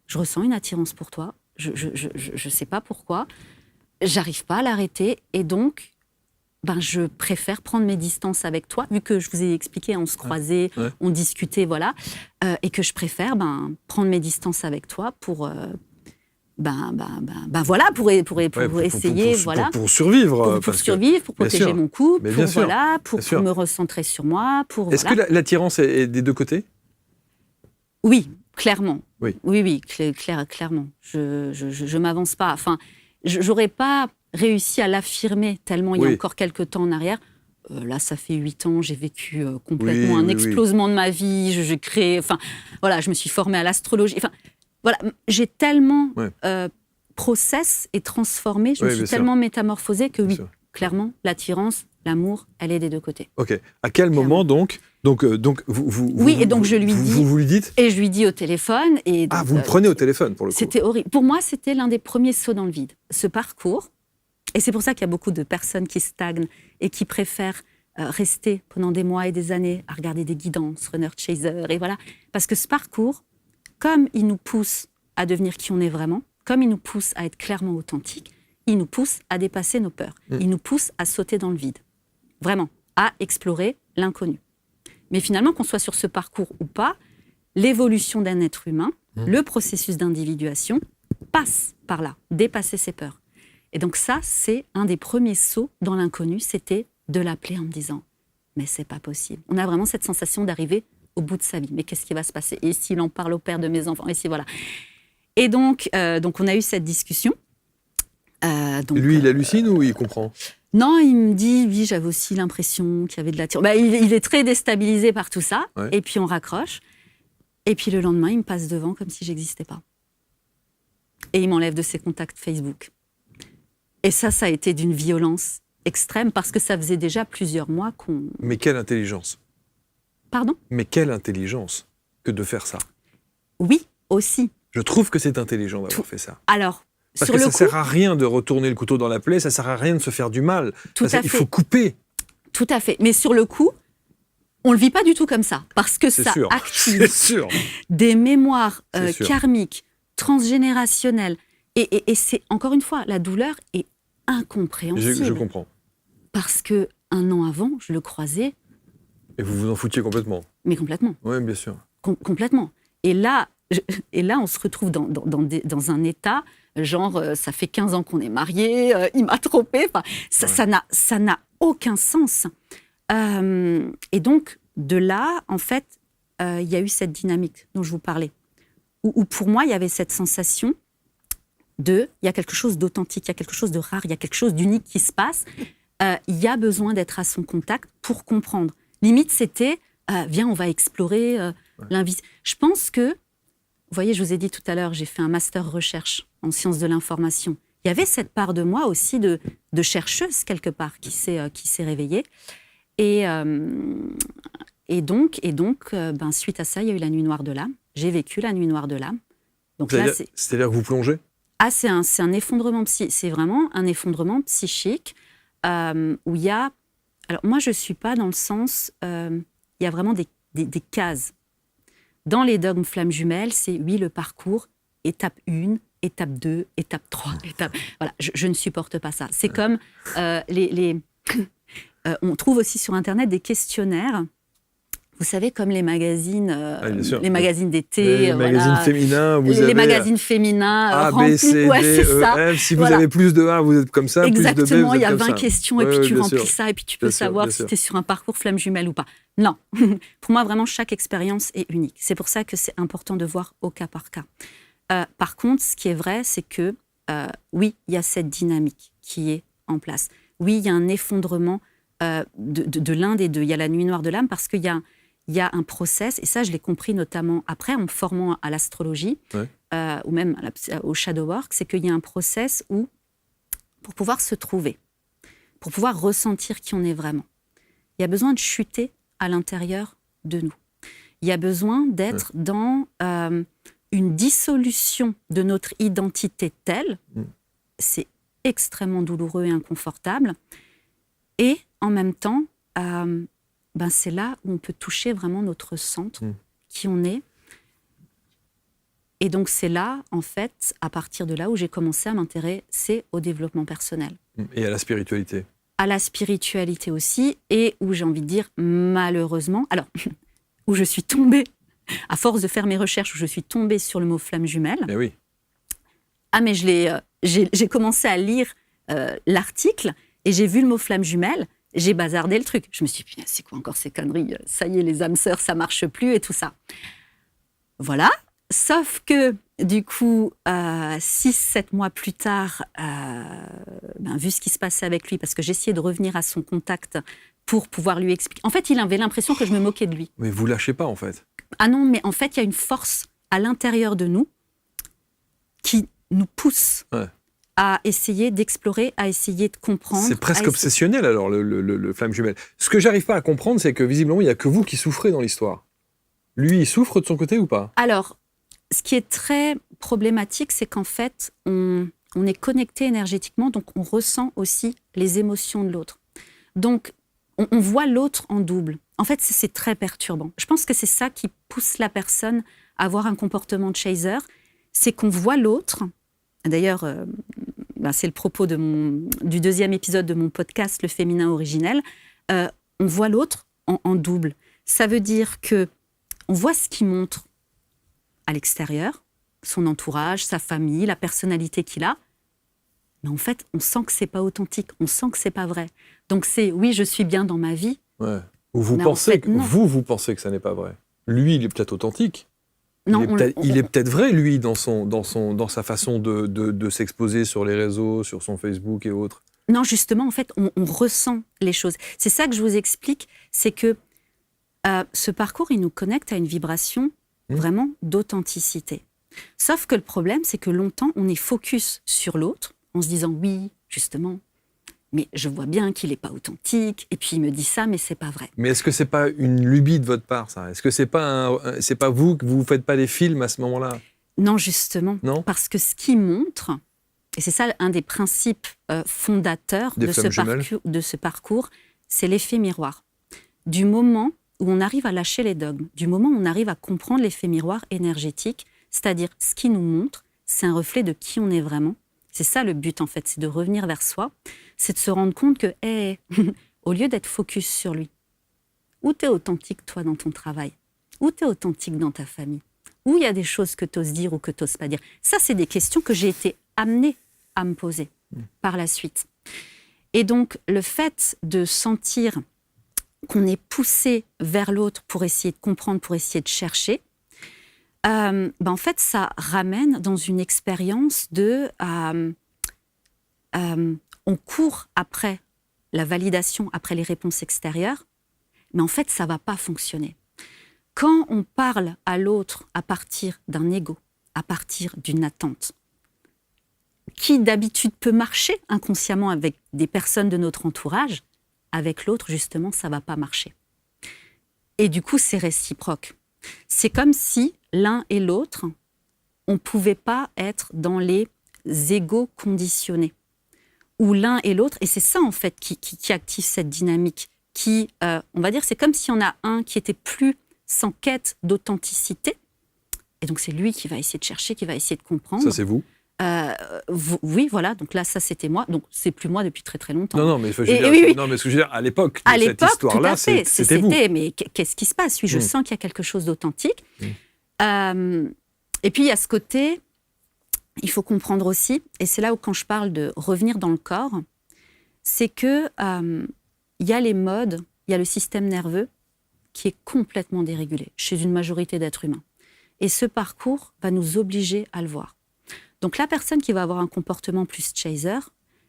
Speaker 3: je ressens une attirance pour toi, je sais pas pourquoi, j'arrive pas à l'arrêter, et donc, je préfère prendre mes distances avec toi, vu que je vous ai expliqué, on se croisait, on discutait, voilà, et que je préfère prendre mes distances avec toi pour essayer, voilà,
Speaker 2: pour survivre,
Speaker 3: pour survivre, pour protéger mon couple, pour me recentrer sur moi,
Speaker 2: Est-ce que l'attirance est des deux côtés ?
Speaker 3: Oui, clairement.
Speaker 2: Oui,
Speaker 3: clairement. Je m'avance pas. Enfin, j'aurais pas réussi à l'affirmer tellement il y a encore quelques temps en arrière. là, ça fait 8 ans, j'ai vécu complètement un explosement de ma vie, j'ai créé, je me suis formée à l'astrologie, j'ai tellement process et transformé, je me suis tellement métamorphosée que clairement, l'attirance, l'amour, elle est des deux côtés.
Speaker 2: Ok. À quel moment donc vous lui dites?
Speaker 3: Et je lui dis au téléphone. Et donc,
Speaker 2: vous le prenez au téléphone pour le coup.
Speaker 3: C'était horrible. Pour moi, c'était l'un des premiers sauts dans le vide. Ce parcours, et c'est pour ça qu'il y a beaucoup de personnes qui stagnent et qui préfèrent rester pendant des mois et des années à regarder des guidances, Runner Chaser, et voilà. Parce que ce parcours, comme il nous pousse à devenir qui on est vraiment, comme il nous pousse à être clairement authentique, il nous pousse à dépasser nos peurs. Il nous pousse à sauter dans le vide. Vraiment, à explorer l'inconnu. Mais finalement, qu'on soit sur ce parcours ou pas, l'évolution d'un être humain, le processus d'individuation, passe par là, dépasser ses peurs. Et donc ça, c'est un des premiers sauts dans l'inconnu, c'était de l'appeler en me disant « mais c'est pas possible ». On a vraiment cette sensation d'arriver au bout de sa vie. Mais qu'est-ce qui va se passer? Et s'il en parle au père de mes enfants? Et si voilà. Et donc on a eu cette discussion.
Speaker 2: Lui, il hallucine ou il comprend?
Speaker 3: Non, il me dit, oui, j'avais aussi l'impression qu'il y avait de l'attirance. Il est très déstabilisé par tout ça. Ouais. Et puis on raccroche. Et puis le lendemain, il me passe devant comme si j'existais pas. Et il m'enlève de ses contacts Facebook. Et ça a été d'une violence extrême parce que ça faisait déjà plusieurs mois qu'on...
Speaker 2: Mais quelle intelligence!
Speaker 3: Pardon?
Speaker 2: Mais quelle intelligence que de faire ça!
Speaker 3: Oui, aussi.
Speaker 2: Je trouve que c'est intelligent d'avoir fait ça.
Speaker 3: Alors...
Speaker 2: Parce que ça ne sert à rien de retourner le couteau dans la plaie, ça ne sert à rien de se faire du mal. Il faut couper.
Speaker 3: Tout à fait. Mais sur le coup, on ne le vit pas du tout comme ça. Parce que ça active des mémoires karmiques, transgénérationnelles. Et c'est, encore une fois, la douleur est incompréhensible.
Speaker 2: Je comprends.
Speaker 3: Parce qu'un an avant, je le croisais.
Speaker 2: Et vous vous en foutiez complètement?
Speaker 3: Mais complètement.
Speaker 2: Oui, bien sûr.
Speaker 3: Complètement. Et là, on se retrouve dans un état... Genre, ça fait 15 ans qu'on est mariés, il m'a trompée. Ça n'a aucun sens. Et donc, de là, en fait, il y a eu cette dynamique dont je vous parlais. Où pour moi, il y avait cette sensation il y a quelque chose d'authentique, il y a quelque chose de rare, il y a quelque chose d'unique qui se passe. Il y a besoin d'être à son contact pour comprendre. Limite, c'était, viens, on va explorer l'invisible. Je pense que, vous voyez, je vous ai dit tout à l'heure, j'ai fait un master recherche en sciences de l'information. Il y avait cette part de moi aussi de chercheuse quelque part qui s'est réveillée. Et donc, suite à ça, il y a eu la nuit noire de l'âme. J'ai vécu la nuit noire de l'âme.
Speaker 2: C'est-à-dire que vous plongez?
Speaker 3: C'est un effondrement c'est vraiment un effondrement psychique où il y a... Alors moi, je ne suis pas dans le sens... il y a vraiment des cases. Dans les dogmes flammes jumelles, c'est oui, le parcours, étape 1, étape 2, étape 3, étape... Voilà, je ne supporte pas ça. C'est comme on trouve aussi sur Internet des questionnaires, vous savez, comme les magazines, les magazines d'été,
Speaker 2: les magazines féminins,
Speaker 3: les magazines féminins
Speaker 2: A, B, C, D, E, F. Si vous avez plus de A, vous êtes comme ça.
Speaker 3: Exactement,
Speaker 2: plus de B, vous êtes
Speaker 3: il y a
Speaker 2: comme
Speaker 3: 20
Speaker 2: ça.
Speaker 3: questions et puis tu remplis ça et puis tu peux savoir si tu es sur un parcours flamme jumelle ou pas. Non, pour moi, vraiment, chaque expérience est unique. C'est pour ça que c'est important de voir au cas par cas. Par contre, ce qui est vrai, c'est que oui, il y a cette dynamique qui est en place. Oui, il y a un effondrement de l'un des deux. Il y a la nuit noire de l'âme parce qu'il y a un process, et ça, je l'ai compris notamment après, en me formant à l'astrologie, ou même au shadow work, c'est qu'il y a un process où, pour pouvoir se trouver, pour pouvoir ressentir qui on est vraiment, il y a besoin de chuter à l'intérieur de nous. Il y a besoin d'être dans une dissolution de notre identité telle, c'est extrêmement douloureux et inconfortable, et en même temps, c'est là où on peut toucher vraiment notre centre, qui on est. Et donc c'est là, en fait, à partir de là où j'ai commencé à m'intéresser au développement personnel.
Speaker 2: Et à la spiritualité.
Speaker 3: À la spiritualité aussi, et où j'ai envie de dire, malheureusement, alors, où je suis tombée, à force de faire mes recherches, où je suis tombée sur le mot flamme jumelle.
Speaker 2: Mais oui.
Speaker 3: Ah, mais j'ai commencé à lire l'article, et j'ai vu le mot flamme jumelle, j'ai bazardé le truc. Je me suis dit, c'est quoi encore ces conneries? Ça y est, les âmes sœurs, ça marche plus et tout ça. Voilà, Sauf que, du coup, 6-7 mois plus tard, vu ce qui se passait avec lui, parce que j'essayais de revenir à son contact pour pouvoir lui expliquer. En fait, il avait l'impression que je me moquais de lui.
Speaker 2: Mais vous lâchez pas, en fait.
Speaker 3: Ah non, mais en fait, il y a une force à l'intérieur de nous qui nous pousse à essayer d'explorer, à essayer de comprendre.
Speaker 2: C'est presque obsessionnel, alors, le flamme jumelle. Ce que j'arrive pas à comprendre, c'est que visiblement, il n'y a que vous qui souffrez dans l'histoire. Lui, il souffre de son côté ou pas?
Speaker 3: Alors, ce qui est très problématique, c'est qu'en fait, on est connecté énergétiquement, donc on ressent aussi les émotions de l'autre. Donc, on voit l'autre en double. En fait, c'est très perturbant. Je pense que c'est ça qui pousse la personne à avoir un comportement de chaser, c'est qu'on voit l'autre. D'ailleurs, c'est le propos du deuxième épisode de mon podcast, Le féminin originel. On voit l'autre en double. Ça veut dire que on voit ce qu'il montre à l'extérieur, son entourage, sa famille, la personnalité qu'il a. Mais en fait, on sent que c'est pas authentique, on sent que c'est pas vrai. Donc oui, je suis bien dans ma vie.
Speaker 2: Ouais. Ou vous pensez que ça n'est pas vrai. Lui, il est peut-être authentique.
Speaker 3: Non,
Speaker 2: il est peut-être vrai, lui, dans sa façon de s'exposer sur les réseaux, sur son Facebook et autres.
Speaker 3: Non, justement, en fait, on ressent les choses. C'est ça que je vous explique, c'est que ce parcours, il nous connecte à une vibration vraiment d'authenticité. Sauf que le problème, c'est que longtemps, on est focus sur l'autre, en se disant oui, justement, mais je vois bien qu'il n'est pas authentique, et puis il me dit ça, mais c'est pas vrai.
Speaker 2: Mais est-ce que c'est pas une lubie de votre part, ça? Est-ce que c'est pas vous que vous faites pas des films à ce moment-là?
Speaker 3: Non, justement.
Speaker 2: Non,
Speaker 3: parce que ce qui montre, et c'est ça un des principes fondateurs de ce parcours, c'est l'effet miroir. Du moment où on arrive à lâcher les dogmes, du moment où on arrive à comprendre l'effet miroir énergétique, c'est-à-dire ce qui nous montre, c'est un reflet de qui on est vraiment. C'est ça le but, en fait, c'est de revenir vers soi, c'est de se rendre compte que, au lieu d'être focus sur lui, où tu es authentique, toi, dans ton travail, où tu es authentique dans ta famille, où il y a des choses que tu oses dire ou que tu n'oses pas dire. Ça, c'est des questions que j'ai été amenée à me poser par la suite. Et donc, le fait de sentir qu'on est poussé vers l'autre pour essayer de comprendre, pour essayer de chercher, en fait, ça ramène dans une expérience de... on court après la validation, après les réponses extérieures, mais en fait, ça ne va pas fonctionner. Quand on parle à l'autre à partir d'un ego, à partir d'une attente, qui d'habitude peut marcher inconsciemment avec des personnes de notre entourage, avec l'autre, justement, ça ne va pas marcher. Et du coup, c'est réciproque. C'est comme si l'un et l'autre, on ne pouvait pas être dans les égos conditionnés. Où l'un et l'autre, et c'est ça en fait qui active cette dynamique, on va dire, c'est comme si on a un qui était plus sans quête d'authenticité, et donc c'est lui qui va essayer de chercher, qui va essayer de comprendre.
Speaker 2: Ça, c'est vous?
Speaker 3: Oui, voilà, donc là, ça c'était moi, donc c'est plus moi depuis très très longtemps.
Speaker 2: Non, mais ce que je veux dire, à l'époque de cette histoire-là, c'était vous.
Speaker 3: Mais qu'est-ce qui se passe? Oui, je sens qu'il y a quelque chose d'authentique. Et puis il y a ce côté, il faut comprendre aussi, et c'est là où quand je parle de revenir dans le corps, c'est que il y a les modes, il y a le système nerveux qui est complètement dérégulé chez une majorité d'êtres humains. Et ce parcours va nous obliger à le voir. Donc la personne qui va avoir un comportement plus chaser,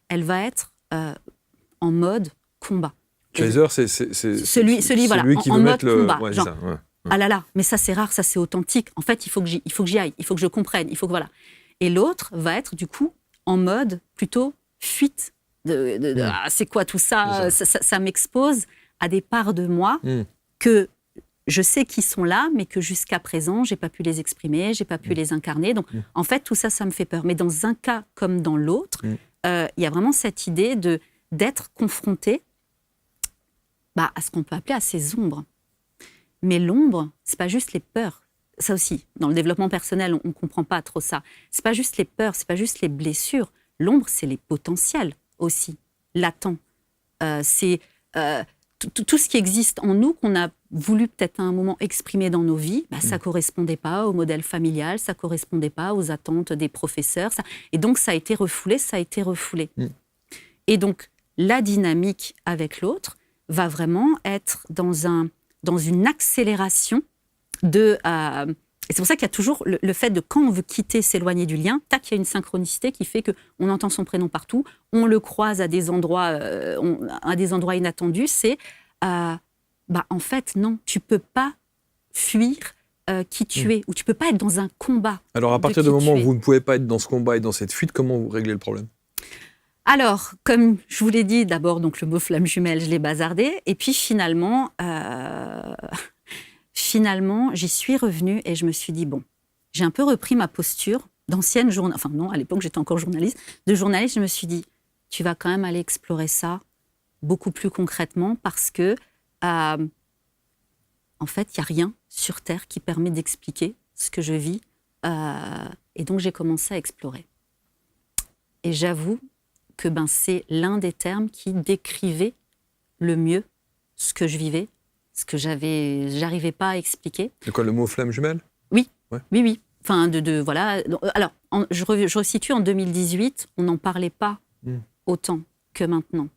Speaker 3: elle va être en mode combat.
Speaker 2: Chaser, c'est
Speaker 3: celui voilà,
Speaker 2: qui
Speaker 3: en
Speaker 2: veut
Speaker 3: mode
Speaker 2: mettre le...
Speaker 3: combat.
Speaker 2: Ouais,
Speaker 3: genre,
Speaker 2: ça, ouais.
Speaker 3: Ah là là, mais ça c'est rare, ça c'est authentique. En fait, il faut que j'y aille, il faut que je comprenne, il faut que voilà. Et l'autre va être du coup en mode plutôt fuite. C'est quoi tout ça? Ça m'expose à des parts de moi que je sais qu'ils sont là, mais que jusqu'à présent, j'ai pas pu les exprimer, j'ai pas pu les incarner. Donc, en fait, tout ça, ça me fait peur. Mais dans un cas comme dans l'autre, il y a vraiment cette idée d'être confronté à ce qu'on peut appeler à ses ombres. Mais l'ombre, c'est pas juste les peurs. Ça aussi, dans le développement personnel, on comprend pas trop ça. C'est pas juste les peurs, c'est pas juste les blessures. L'ombre, c'est les potentiels aussi, latents. C'est tout ce qui existe en nous qu'on a voulu peut-être à un moment exprimer dans nos vies, ça correspondait pas au modèle familial, ça correspondait pas aux attentes des professeurs. Et donc, ça a été refoulé. Et donc, la dynamique avec l'autre va vraiment être dans une accélération de Et c'est pour ça qu'il y a toujours le fait de quand on veut quitter, s'éloigner du lien, tac, il y a une synchronicité qui fait qu'on entend son prénom partout, on le croise à des endroits inattendus. C'est, en fait, non, tu peux pas fuir qui tu es, ou tu peux pas être dans un combat.
Speaker 2: Alors, à partir du moment où vous ne pouvez pas être dans ce combat et dans cette fuite, comment vous réglez le problème ?
Speaker 3: Alors, comme je vous l'ai dit, d'abord, donc le mot flamme jumelle, je l'ai bazardé, et puis finalement, j'y suis revenue et je me suis dit, bon, j'ai un peu repris ma posture d'ancienne journaliste, enfin non, à l'époque j'étais encore journaliste, je me suis dit, tu vas quand même aller explorer ça beaucoup plus concrètement parce que, en fait, il n'y a rien sur Terre qui permet d'expliquer ce que je vis. Et donc, j'ai commencé à explorer. Et j'avoue que c'est l'un des termes qui décrivait le mieux ce que je vivais, ce que j'arrivais pas à expliquer.
Speaker 2: C'est quoi, le mot flamme jumelle ?
Speaker 3: Oui,
Speaker 2: ouais.
Speaker 3: Oui. Enfin, voilà. Alors, je resitue, en 2018, on n'en parlait pas autant que maintenant.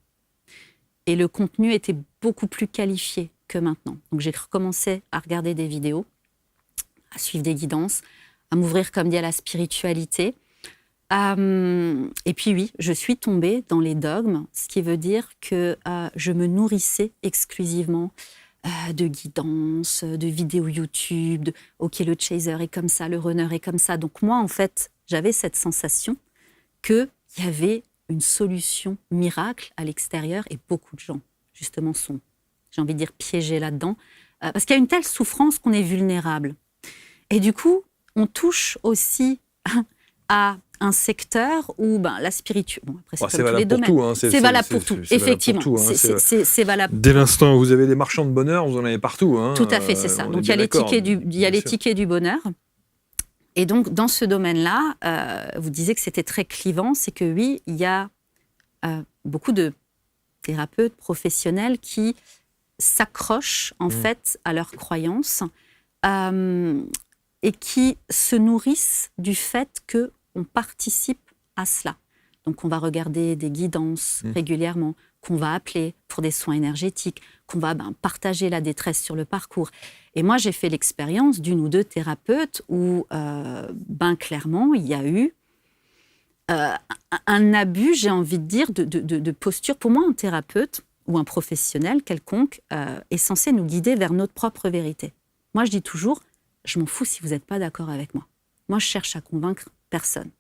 Speaker 3: Et le contenu était beaucoup plus qualifié que maintenant. Donc, j'ai recommencé à regarder des vidéos, à suivre des guidances, à m'ouvrir, comme dit, à la spiritualité. Et puis oui, je suis tombée dans les dogmes, ce qui veut dire que je me nourrissais exclusivement de guidances, de vidéos YouTube, ok, le chaser est comme ça, le runner est comme ça. Donc moi, en fait, j'avais cette sensation qu'il y avait une solution miracle à l'extérieur et beaucoup de gens, justement, sont, j'ai envie de dire, piégés là-dedans, parce qu'il y a une telle souffrance qu'on est vulnérable. Et du coup, on touche aussi à un secteur où la spiritualité... Bon, après, c'est comme tous les domaines. C'est valable pour tout, effectivement. C'est valable.
Speaker 2: Dès l'instant où vous avez des marchands de bonheur, vous en avez partout.
Speaker 3: Tout à fait, c'est ça. Donc, il y a les tickets du bonheur. Et donc, dans ce domaine-là, vous disiez que c'était très clivant. C'est que oui, il y a beaucoup de thérapeutes professionnels qui s'accrochent, en fait, à leurs croyances et qui se nourrissent du fait que on participe à cela. Donc, on va regarder des guidances régulièrement, qu'on va appeler pour des soins énergétiques, qu'on va partager la détresse sur le parcours. Et moi, j'ai fait l'expérience d'une ou deux thérapeutes où, clairement, il y a eu un abus, j'ai envie de dire, de posture. Pour moi, un thérapeute ou un professionnel quelconque est censé nous guider vers notre propre vérité. Moi, je dis toujours, je m'en fous si vous n'êtes pas d'accord avec moi. Moi, je cherche à convaincre personne.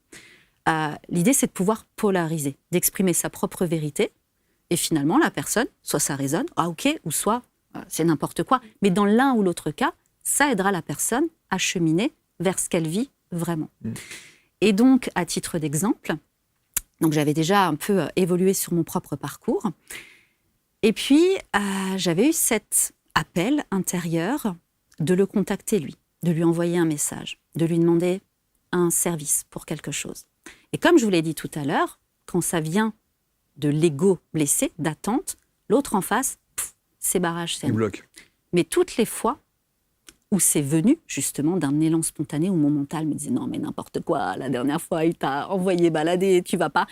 Speaker 3: L'idée, c'est de pouvoir polariser, d'exprimer sa propre vérité. Et finalement, la personne, soit ça résonne, ok, ou soit c'est n'importe quoi. Mais dans l'un ou l'autre cas, ça aidera la personne à cheminer vers ce qu'elle vit vraiment. Et donc, à titre d'exemple, donc j'avais déjà un peu évolué sur mon propre parcours. Et puis, j'avais eu cet appel intérieur de le contacter lui, de lui envoyer un message, de lui demander un service pour quelque chose. Et comme je vous l'ai dit tout à l'heure, quand ça vient de l'ego blessé, d'attente, l'autre en face, c'est barrage, c'est non. Mais toutes les fois où c'est venu justement d'un élan spontané, où mon mental me disait non mais n'importe quoi, la dernière fois il t'a envoyé balader, tu vas pas.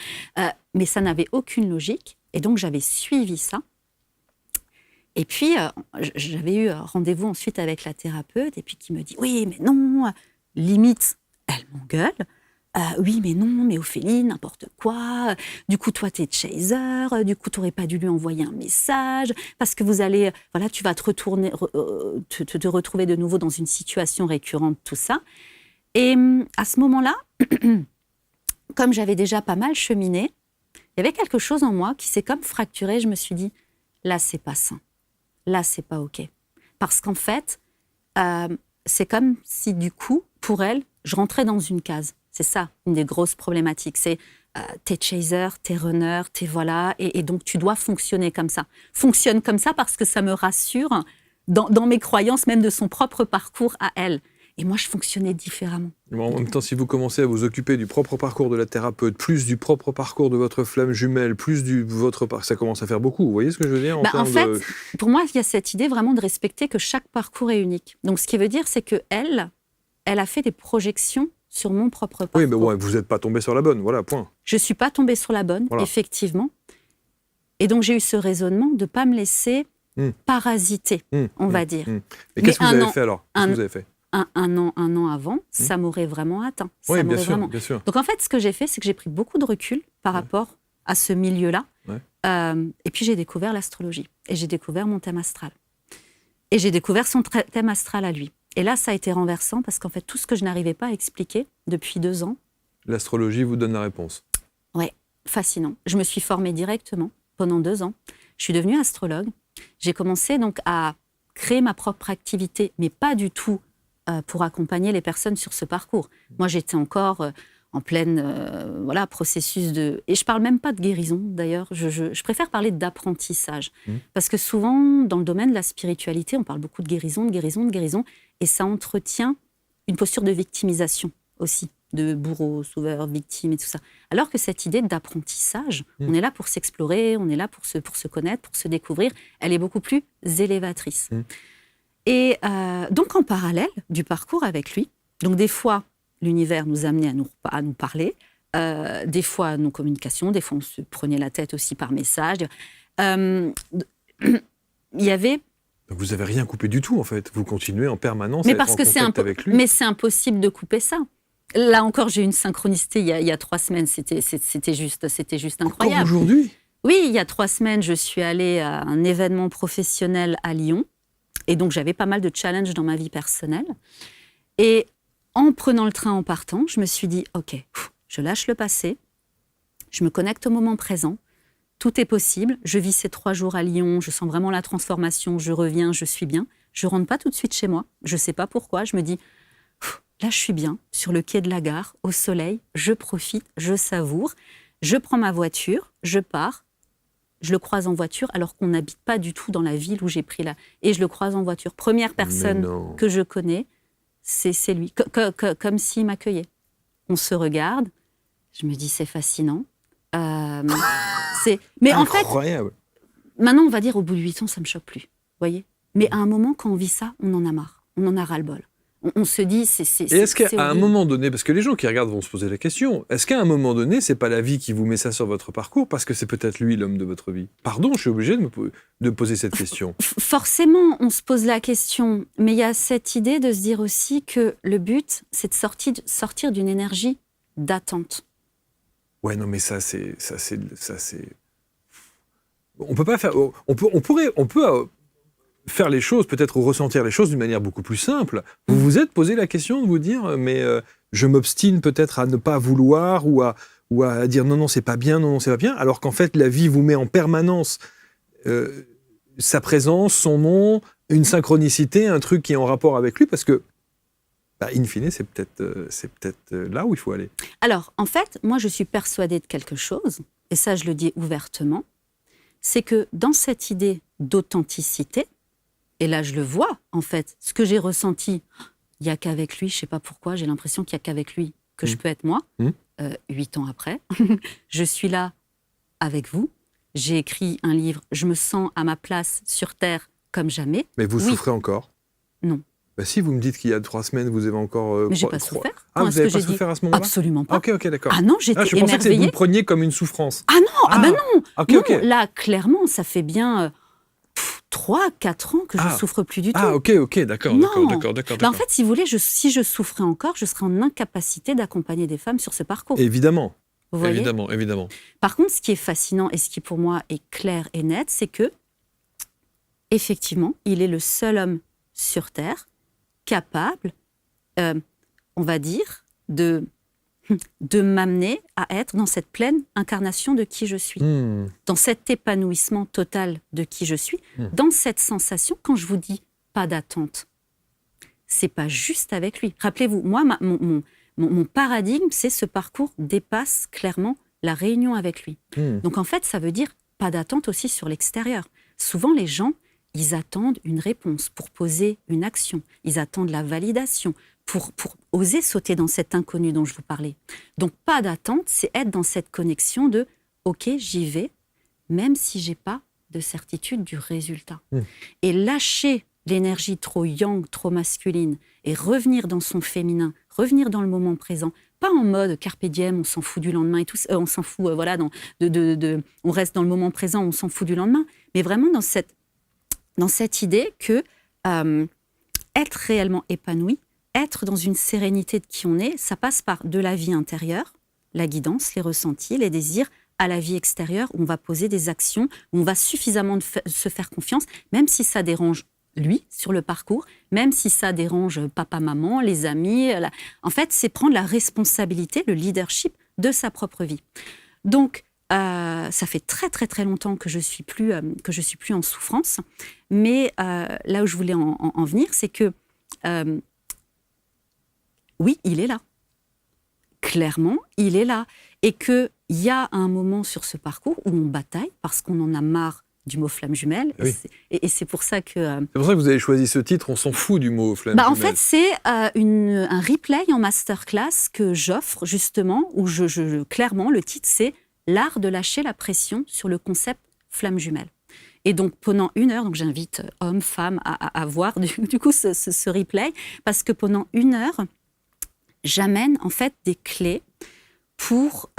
Speaker 3: Mais ça n'avait aucune logique et donc j'avais suivi ça. Et puis j'avais eu rendez-vous ensuite avec la thérapeute et puis qui me dit oui mais non, limite elle m'engueule. Oui, mais non, mais Ophélie, n'importe quoi. Du coup, toi, t'es chaser. Du coup, t'aurais pas dû lui envoyer un message parce que vous allez, voilà, tu vas te retrouver de nouveau dans une situation récurrente, tout ça. Et à ce moment-là, comme j'avais déjà pas mal cheminé, il y avait quelque chose en moi qui s'est comme fracturé. Je me suis dit, là, c'est pas sain. Là, c'est pas OK. Parce qu'en fait, c'est comme si, du coup, pour elle, je rentrais dans une case. C'est ça, une des grosses problématiques. C'est t'es chaser, t'es runner, t'es voilà. Et donc, tu dois fonctionner comme ça. Fonctionne comme ça parce que ça me rassure dans mes croyances, même de son propre parcours à elle. Et moi, je fonctionnais différemment.
Speaker 2: En même temps, si vous commencez à vous occuper du propre parcours de la thérapeute, plus du propre parcours de votre flamme jumelle, plus du votre parcours, ça commence à faire beaucoup. Vous voyez ce que je veux dire
Speaker 3: en fait, pour moi, il y a cette idée vraiment de respecter que chaque parcours est unique. Donc, ce qui veut dire, c'est qu'elle a fait des projections sur mon propre parcours.
Speaker 2: Oui, mais ouais, vous n'êtes pas tombé sur la bonne, voilà, point.
Speaker 3: Je ne suis pas tombée sur la bonne, voilà. Effectivement. Et donc, j'ai eu ce raisonnement de ne pas me laisser parasiter, on va dire.
Speaker 2: Et qu'est-ce que vous avez fait alors?
Speaker 3: un an avant, ça m'aurait vraiment atteint.
Speaker 2: Oui,
Speaker 3: ça
Speaker 2: bien
Speaker 3: m'aurait
Speaker 2: sûr,
Speaker 3: vraiment...
Speaker 2: bien sûr.
Speaker 3: Donc en fait, ce que j'ai fait, c'est que j'ai pris beaucoup de recul par rapport à ce milieu-là.
Speaker 2: Ouais.
Speaker 3: Et puis j'ai découvert l'astrologie. Et j'ai découvert mon thème astral. Et j'ai découvert son thème astral à lui. Et là, ça a été renversant parce qu'en fait, tout ce que je n'arrivais pas à expliquer depuis 2 ans...
Speaker 2: L'astrologie vous donne la réponse.
Speaker 3: Ouais, fascinant. Je me suis formée directement pendant 2 ans. Je suis devenue astrologue. J'ai commencé donc à créer ma propre activité, mais pas du tout pour accompagner les personnes sur ce parcours. Moi, j'étais encore en pleine processus de... Et je parle même pas de guérison, d'ailleurs. Je préfère parler d'apprentissage. Parce que souvent, dans le domaine de la spiritualité, on parle beaucoup de guérison, et ça entretient une posture de victimisation aussi, de bourreau, sauveur, victime et tout ça. Alors que cette idée d'apprentissage, on est là pour s'explorer, on est là pour se connaître, pour se découvrir, elle est beaucoup plus élévatrice. Et donc, en parallèle du parcours avec lui, donc des fois, l'univers nous amenait à nous parler, des fois à nos communications, des fois on se prenait la tête aussi par message. Il y avait...
Speaker 2: Donc vous n'avez rien coupé du tout, en fait. Vous continuez en permanence
Speaker 3: mais
Speaker 2: à être en contact avec lui.
Speaker 3: Mais c'est impossible de couper ça. Là encore, j'ai eu une synchronicité il y a 3 semaines. C'était juste incroyable.
Speaker 2: Encore aujourd'hui ?
Speaker 3: Oui, il y a 3 semaines, je suis allée à un événement professionnel à Lyon. Et donc, j'avais pas mal de challenges dans ma vie personnelle. Et en prenant le train en partant, je me suis dit, OK, je lâche le passé, je me connecte au moment présent, tout est possible. Je vis ces 3 jours à Lyon, je sens vraiment la transformation, je reviens, je suis bien. Je rentre pas tout de suite chez moi, je sais pas pourquoi. Je me dis, là, je suis bien, sur le quai de la gare, au soleil, je profite, je savoure. Je prends ma voiture, je pars. Je le croise en voiture alors qu'on n'habite pas du tout dans la ville où j'ai pris là. Et je le croise en voiture. Première personne que je connais, c'est lui. Comme s'il m'accueillait. On se regarde. Je me dis, c'est fascinant. Mais
Speaker 2: incroyable.
Speaker 3: En fait, maintenant, on va dire, au bout de 8 ans, ça ne me choque plus. Voyez. Mais à un moment, quand on vit ça, on en a marre. On en a ras-le-bol. On se dit,
Speaker 2: Et est-ce qu'à un moment donné, parce que les gens qui regardent vont se poser la question, est-ce qu'à un moment donné, c'est pas la vie qui vous met ça sur votre parcours parce que c'est peut-être lui l'homme de votre vie ? Pardon, je suis obligé de poser cette question.
Speaker 3: Forcément, on se pose la question, mais il y a cette idée de se dire aussi que le but, c'est de sortir d'une énergie d'attente.
Speaker 2: Ouais, non, mais ça c'est. On peut pas faire. On peut faire les choses, peut-être ressentir les choses d'une manière beaucoup plus simple. Vous vous êtes posé la question de vous dire, mais je m'obstine peut-être à ne pas vouloir ou à dire non, c'est pas bien, non, c'est pas bien, alors qu'en fait, la vie vous met en permanence sa présence, son nom, une synchronicité, un truc qui est en rapport avec lui, parce que, in fine, c'est peut-être là où il faut aller.
Speaker 3: Alors, en fait, moi, je suis persuadée de quelque chose, et ça, je le dis ouvertement, c'est que dans cette idée d'authenticité, et là, je le vois, en fait. Ce que j'ai ressenti, il n'y a qu'avec lui, je ne sais pas pourquoi, j'ai l'impression qu'il n'y a qu'avec lui que je peux être moi. 8 ans après, je suis là avec vous. J'ai écrit un livre, je me sens à ma place sur Terre comme jamais.
Speaker 2: Mais vous souffrez encore ?
Speaker 3: Non.
Speaker 2: Si vous me dites qu'il y a 3 semaines, vous avez encore...
Speaker 3: Mais je n'ai pas souffert.
Speaker 2: Ah, vous n'avez pas souffert à ce moment-là ?
Speaker 3: Absolument pas.
Speaker 2: Ok, d'accord.
Speaker 3: Ah non, j'étais émerveillée.
Speaker 2: Je pensais que vous le preniez comme une souffrance.
Speaker 3: Ah non, non.
Speaker 2: Okay.
Speaker 3: Là, clairement, ça fait bien... 3-4 ans que je ne souffre plus du tout.
Speaker 2: Ah, ok, d'accord.
Speaker 3: En fait, si vous voulez, si je souffrais encore, je serais en incapacité d'accompagner des femmes sur ce parcours.
Speaker 2: Évidemment.
Speaker 3: Vous voyez ?
Speaker 2: Évidemment.
Speaker 3: Par contre, ce qui est fascinant et ce qui pour moi est clair et net, c'est que, effectivement, il est le seul homme sur Terre capable, on va dire, de m'amener à être dans cette pleine incarnation de qui je suis, dans cet épanouissement total de qui je suis, dans cette sensation, quand je vous dis pas d'attente, c'est pas juste avec lui. Rappelez-vous, moi, mon paradigme, c'est ce parcours dépasse clairement la réunion avec lui. Donc en fait, ça veut dire pas d'attente aussi sur l'extérieur. Souvent, les gens, ils attendent une réponse pour poser une action. Ils attendent la validation pour oser sauter dans cet inconnu dont je vous parlais. Donc, pas d'attente, c'est être dans cette connexion de « ok, j'y vais », même si j'ai pas de certitude du résultat. Et lâcher l'énergie trop yang, trop masculine, et revenir dans son féminin, revenir dans le moment présent, pas en mode carpe diem, on s'en fout du lendemain et tout, on s'en fout, on reste dans le moment présent, on s'en fout du lendemain, mais vraiment dans cette idée que être réellement épanoui être dans une sérénité de qui on est, ça passe par de la vie intérieure, la guidance, les ressentis, les désirs, à la vie extérieure, où on va poser des actions, où on va suffisamment se faire confiance, même si ça dérange lui, sur le parcours, même si ça dérange papa, maman, les amis. En fait, c'est prendre la responsabilité, le leadership de sa propre vie. Donc, ça fait très, très, très longtemps que je suis plus en souffrance. Mais là où je voulais en venir, c'est que, oui, il est là. Clairement, il est là. Et qu'il y a un moment sur ce parcours où on bataille parce qu'on en a marre du mot flamme jumelle.
Speaker 2: Oui.
Speaker 3: Et c'est pour ça que...
Speaker 2: C'est pour ça que vous avez choisi ce titre, on s'en fout du mot flamme jumelle.
Speaker 3: En fait, c'est un replay en masterclass que j'offre justement, où clairement, le titre, c'est « L'art de lâcher la pression sur le concept flamme jumelle ». Et donc, pendant 1 heure, donc j'invite hommes, femmes à voir du coup ce replay, parce que pendant 1 heure, j'amène en fait des clés pour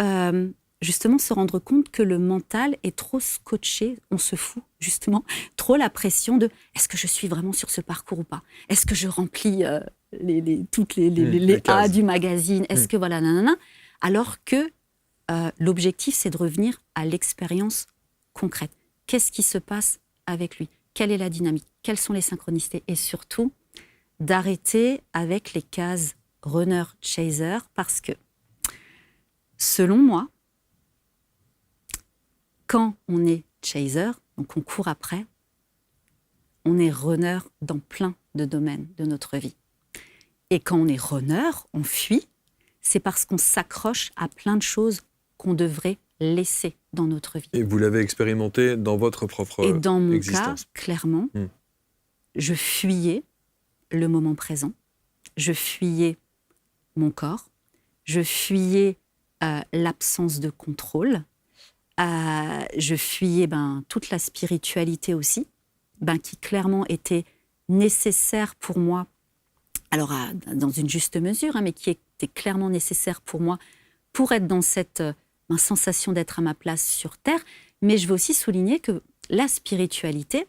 Speaker 3: justement se rendre compte que le mental est trop scotché, on se fout justement, trop la pression de « est-ce que je suis vraiment sur ce parcours ou pas ? Est-ce que je remplis toutes les A du magazine ? Est-ce que voilà, nanana ?» Alors que l'objectif, c'est de revenir à l'expérience concrète. Qu'est-ce qui se passe avec lui ? Quelle est la dynamique ? Quelles sont les synchronicités ? Et surtout, d'arrêter avec les cases runner-chaser, parce que, selon moi, quand on est chaser, donc on court après, on est runner dans plein de domaines de notre vie. Et quand on est runner, on fuit, c'est parce qu'on s'accroche à plein de choses qu'on devrait laisser dans notre vie.
Speaker 2: Et vous l'avez expérimenté dans votre propre existence.
Speaker 3: Et dans mon cas, clairement, je fuyais le moment présent, je fuyais mon corps, je fuyais l'absence de contrôle, je fuyais toute la spiritualité aussi, qui clairement était nécessaire pour moi, alors dans une juste mesure, mais qui était clairement nécessaire pour moi pour être dans cette sensation d'être à ma place sur Terre. Mais je veux aussi souligner que la spiritualité,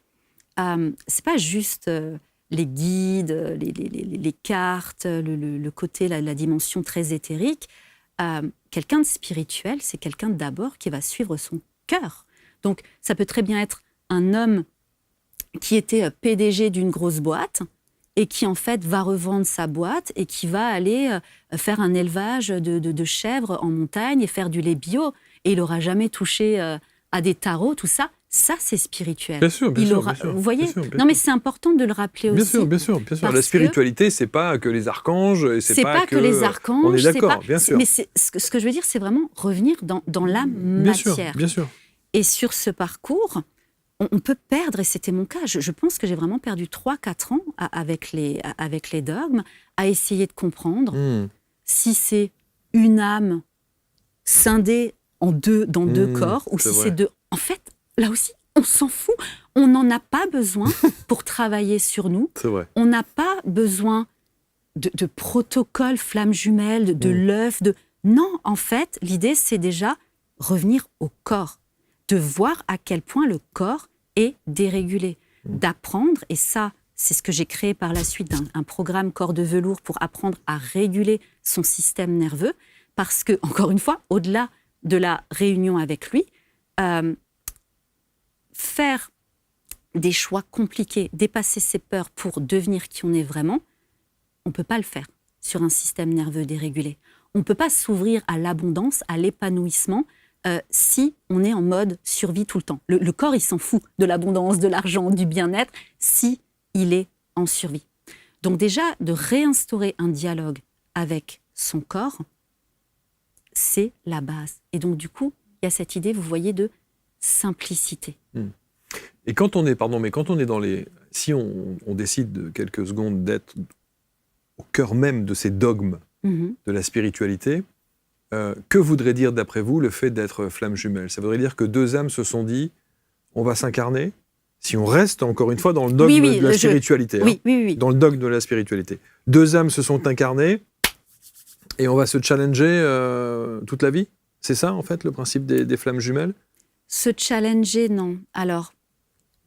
Speaker 3: c'est pas juste les guides, les cartes, le côté, la dimension très éthérique. Quelqu'un de spirituel, c'est quelqu'un d'abord qui va suivre son cœur. Donc, ça peut très bien être un homme qui était PDG d'une grosse boîte et qui, en fait, va revendre sa boîte et qui va aller faire un élevage de chèvres en montagne et faire du lait bio. Et il n'aura jamais touché à des tarots, tout ça. Ça, c'est spirituel.
Speaker 2: Bien sûr, bien sûr.
Speaker 3: Vous voyez ?
Speaker 2: Bien sûr.
Speaker 3: Non, mais c'est important de le rappeler aussi.
Speaker 2: Bien sûr. La spiritualité, c'est pas que les archanges, c'est pas que
Speaker 3: les archanges.
Speaker 2: On est d'accord, bien sûr.
Speaker 3: Mais ce que je veux dire, c'est vraiment revenir dans la matière.
Speaker 2: Bien sûr.
Speaker 3: Et sur ce parcours, on peut perdre, et c'était mon cas, je pense que j'ai vraiment perdu 3-4 ans avec les dogmes, à essayer de comprendre si c'est une âme scindée dans deux corps, ou si c'est deux... En fait, là aussi, on s'en fout. On n'en a pas besoin pour travailler sur nous.
Speaker 2: C'est vrai.
Speaker 3: On n'a pas besoin de protocole flamme jumelle, de l'œuf. Non, en fait, l'idée, c'est déjà revenir au corps, de voir à quel point le corps est dérégulé, d'apprendre, et ça, c'est ce que j'ai créé par la suite d'un programme corps de velours pour apprendre à réguler son système nerveux, parce que, encore une fois, au-delà de la réunion avec lui, faire des choix compliqués, dépasser ses peurs pour devenir qui on est vraiment, on ne peut pas le faire sur un système nerveux dérégulé. On ne peut pas s'ouvrir à l'abondance, à l'épanouissement, si on est en mode survie tout le temps. Le corps, il s'en fout de l'abondance, de l'argent, du bien-être, si il est en survie. Donc déjà, de réinstaurer un dialogue avec son corps, c'est la base. Et donc du coup, il y a cette idée, vous voyez, de simplicité.
Speaker 2: Et quand on est, dans les... Si on décide de quelques secondes d'être au cœur même de ces dogmes de la spiritualité, que voudrait dire, d'après vous, le fait d'être flamme jumelle ? Ça voudrait dire que deux âmes se sont dit, on va s'incarner, si on reste, encore une fois, dans le dogme de la spiritualité.
Speaker 3: Oui.
Speaker 2: Dans le dogme de la spiritualité. Deux âmes se sont incarnées, et on va se challenger toute la vie ? C'est ça, en fait, le principe des flammes jumelles ?
Speaker 3: Se challenger, non. Alors,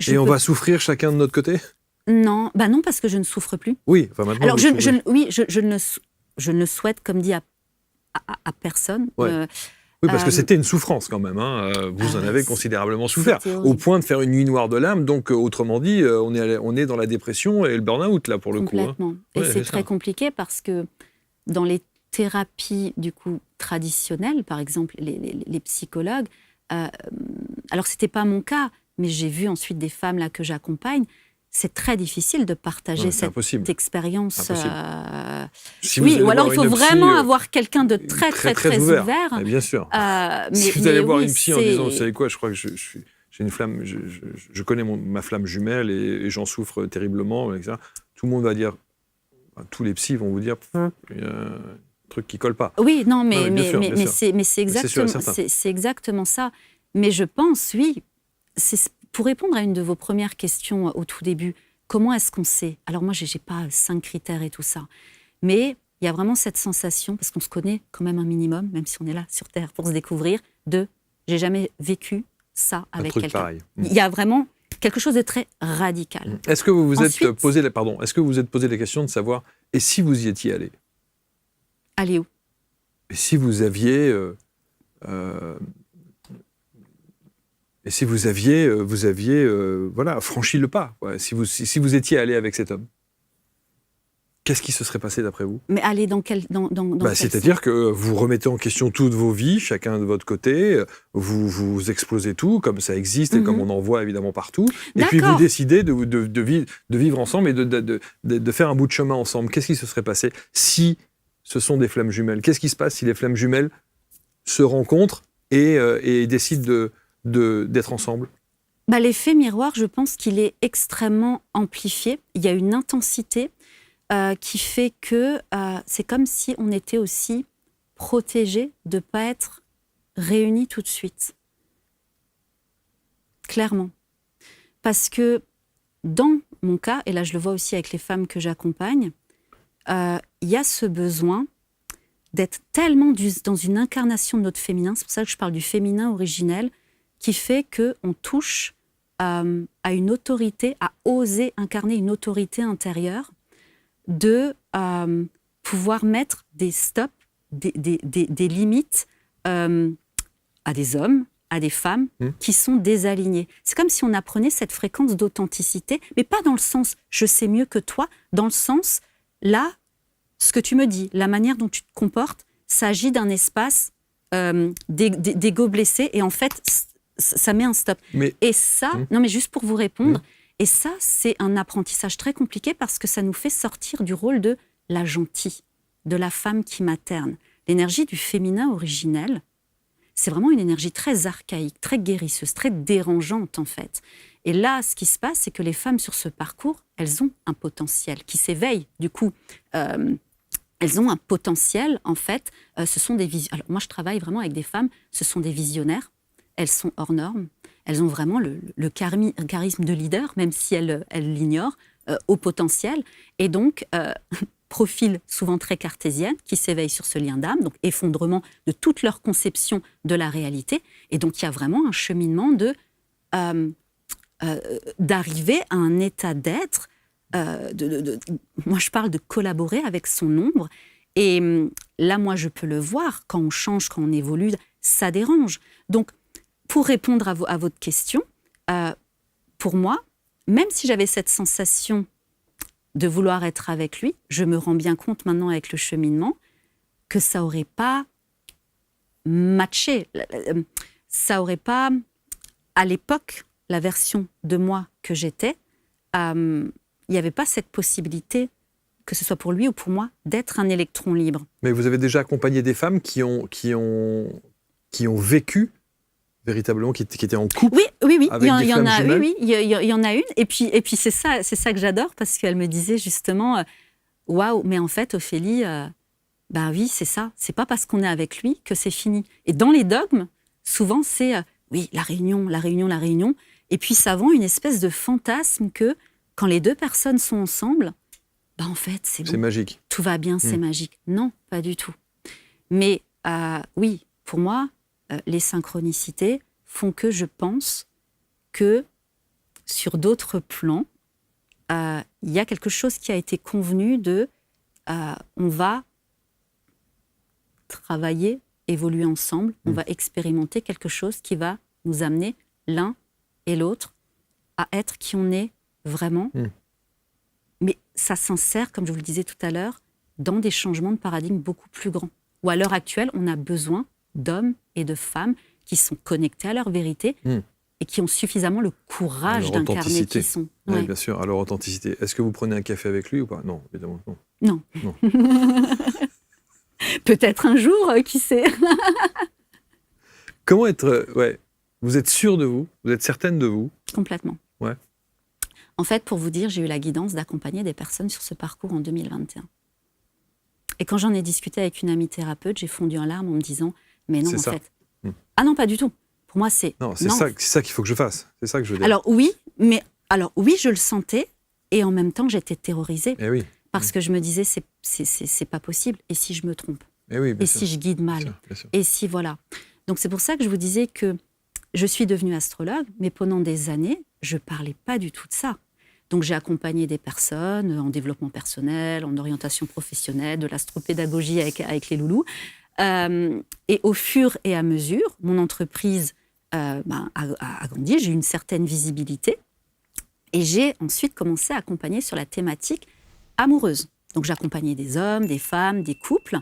Speaker 2: on va souffrir chacun de notre côté ?
Speaker 3: Non, non, parce que je ne souffre plus.
Speaker 2: Oui, enfin maintenant.
Speaker 3: Alors, je ne le souhaite, comme dit, à personne.
Speaker 2: Ouais. Oui, parce que c'était une souffrance quand même. Vous en avez considérablement souffert, au point de faire une nuit noire de l'âme. Donc, autrement dit, on est dans la dépression et le burn-out, là, pour le coup.
Speaker 3: Complètement. Et c'est très compliqué parce que dans les thérapies, du coup, traditionnelles, par exemple, les psychologues, alors, ce n'était pas mon cas, mais j'ai vu ensuite des femmes là que j'accompagne. C'est très difficile de partager cette expérience. Oui, ou alors il faut vraiment avoir quelqu'un de très ouvert.
Speaker 2: Mais bien sûr. Si vous allez voir une psy en disant, vous savez quoi, je crois que j'ai une flamme, je connais ma flamme jumelle et j'en souffre terriblement, etc. Tout le monde va dire, tous les psys vont vous dire, il y a un truc qui colle pas.
Speaker 3: Oui, non, mais c'est exactement ça. Mais je pense, oui, pour répondre à une de vos premières questions au tout début, comment est-ce qu'on sait ? Alors moi, je n'ai pas 5 critères et tout ça. Mais il y a vraiment cette sensation, parce qu'on se connaît quand même un minimum, même si on est là sur Terre pour se découvrir, j'ai jamais vécu ça avec quelqu'un.
Speaker 2: Pareil.
Speaker 3: Il y a vraiment quelque chose de très radical.
Speaker 2: Est-ce que vous vous êtes posé la question de savoir, et si vous y étiez allé ?
Speaker 3: Aller où ?
Speaker 2: Et si vous aviez... Et si vous aviez franchi le pas, si vous étiez allé avec cet homme, qu'est-ce qui se serait passé d'après vous ?
Speaker 3: Mais aller dans quel
Speaker 2: c'est-à-dire que vous remettez en question toute vos vies, chacun de votre côté, vous explosez tout, comme ça existe et comme on en voit évidemment partout, et puis vous décidez de vivre ensemble et de faire un bout de chemin ensemble. Qu'est-ce qui se serait passé si ce sont des flammes jumelles ? Qu'est-ce qui se passe si les flammes jumelles se rencontrent et décident d'être ensemble ?
Speaker 3: L'effet miroir, je pense qu'il est extrêmement amplifié. Il y a une intensité qui fait que c'est comme si on était aussi protégé de ne pas être réunis tout de suite. Clairement. Parce que dans mon cas, et là je le vois aussi avec les femmes que j'accompagne, il y a ce besoin d'être tellement dans une incarnation de notre féminin, c'est pour ça que je parle du féminin originel, qui fait qu'on touche à une autorité, à oser incarner une autorité intérieure, de pouvoir mettre des stops, des limites à des hommes, à des femmes qui sont désalignés. C'est comme si on apprenait cette fréquence d'authenticité, mais pas dans le sens « je sais mieux que toi », dans le sens « là, ce que tu me dis, la manière dont tu te comportes, s'agit d'un espace d'ego blessé, et en fait, ça met un stop. » Et ça, non mais juste pour vous répondre, et ça, c'est un apprentissage très compliqué parce que ça nous fait sortir du rôle de la gentille, de la femme qui materne. L'énergie du féminin originel, c'est vraiment une énergie très archaïque, très guérisseuse, très dérangeante en fait. Et là, ce qui se passe, c'est que les femmes sur ce parcours, elles ont un potentiel qui s'éveille. Du coup, elles ont un potentiel, en fait. Ce sont des Alors moi, je travaille vraiment avec des femmes, ce sont des visionnaires. Elles sont hors normes. Elles ont vraiment le charisme de leader, même si elles l'ignorent, au potentiel. Et donc, profil souvent très cartésien, qui s'éveille sur ce lien d'âme, donc effondrement de toute leur conception de la réalité. Et donc, il y a vraiment un cheminement d'arriver à un état d'être. Moi, je parle de collaborer avec son ombre. Et là, moi, je peux le voir, quand on change, quand on évolue, ça dérange. Donc, pour répondre à votre question, pour moi, même si j'avais cette sensation de vouloir être avec lui, je me rends bien compte maintenant avec le cheminement que ça n'aurait pas matché. Ça n'aurait pas, à l'époque, la version de moi que j'étais, il n'y avait pas cette possibilité, que ce soit pour lui ou pour moi, d'être un électron libre.
Speaker 2: Mais vous avez déjà accompagné des femmes qui ont vécu véritablement, qui étaient en couple.
Speaker 3: Oui, il y en a une. Et puis c'est ça que j'adore, parce qu'elle me disait justement, waouh, mais en fait, Ophélie, oui, c'est ça. C'est pas parce qu'on est avec lui que c'est fini. Et dans les dogmes, souvent, c'est la réunion. Et puis ça vend une espèce de fantasme que quand les deux personnes sont ensemble, en fait, c'est bon.
Speaker 2: C'est magique.
Speaker 3: Tout va bien, c'est magique. Non, pas du tout. Mais oui, pour moi, les synchronicités font que je pense que sur d'autres plans, il y a quelque chose qui a été convenu de on va travailler, évoluer ensemble, on va expérimenter quelque chose qui va nous amener l'un et l'autre à être qui on est vraiment. Mais ça s'insère, comme je vous le disais tout à l'heure, dans des changements de paradigme beaucoup plus grands. Où à l'heure actuelle, on a besoin d'hommes et de femmes qui sont connectés à leur vérité et qui ont suffisamment le courage d'incarner qui ils sont.
Speaker 2: Oui, bien sûr, à leur authenticité. Est-ce que vous prenez un café avec lui ou pas? Non, évidemment non.
Speaker 3: Non. Peut-être un jour, qui sait.
Speaker 2: Comment être... Vous êtes sûre de vous? Vous êtes certaine de vous?
Speaker 3: Complètement.
Speaker 2: Ouais.
Speaker 3: En fait, pour vous dire, j'ai eu la guidance d'accompagner des personnes sur ce parcours en 2021. Et quand j'en ai discuté avec une amie thérapeute, j'ai fondu en larmes en me disant, mais non, fait... Ah non, pas du tout. Pour moi, c'est...
Speaker 2: Non, c'est ça qu'il faut que je fasse. C'est ça que je veux dire.
Speaker 3: Alors oui, je le sentais, et en même temps, j'étais terrorisée. Parce que je me disais, c'est pas possible. Et si je me trompe? Et si je guide mal?
Speaker 2: Bien sûr.
Speaker 3: Et si, voilà. Donc c'est pour ça que je vous disais que je suis devenue astrologue, mais pendant des années, je parlais pas du tout de ça. Donc j'ai accompagné des personnes en développement personnel, en orientation professionnelle, de l'astropédagogie avec les loulous. Et au fur et à mesure, mon entreprise a grandi, j'ai eu une certaine visibilité. Et j'ai ensuite commencé à accompagner sur la thématique amoureuse. Donc j'accompagnais des hommes, des femmes, des couples.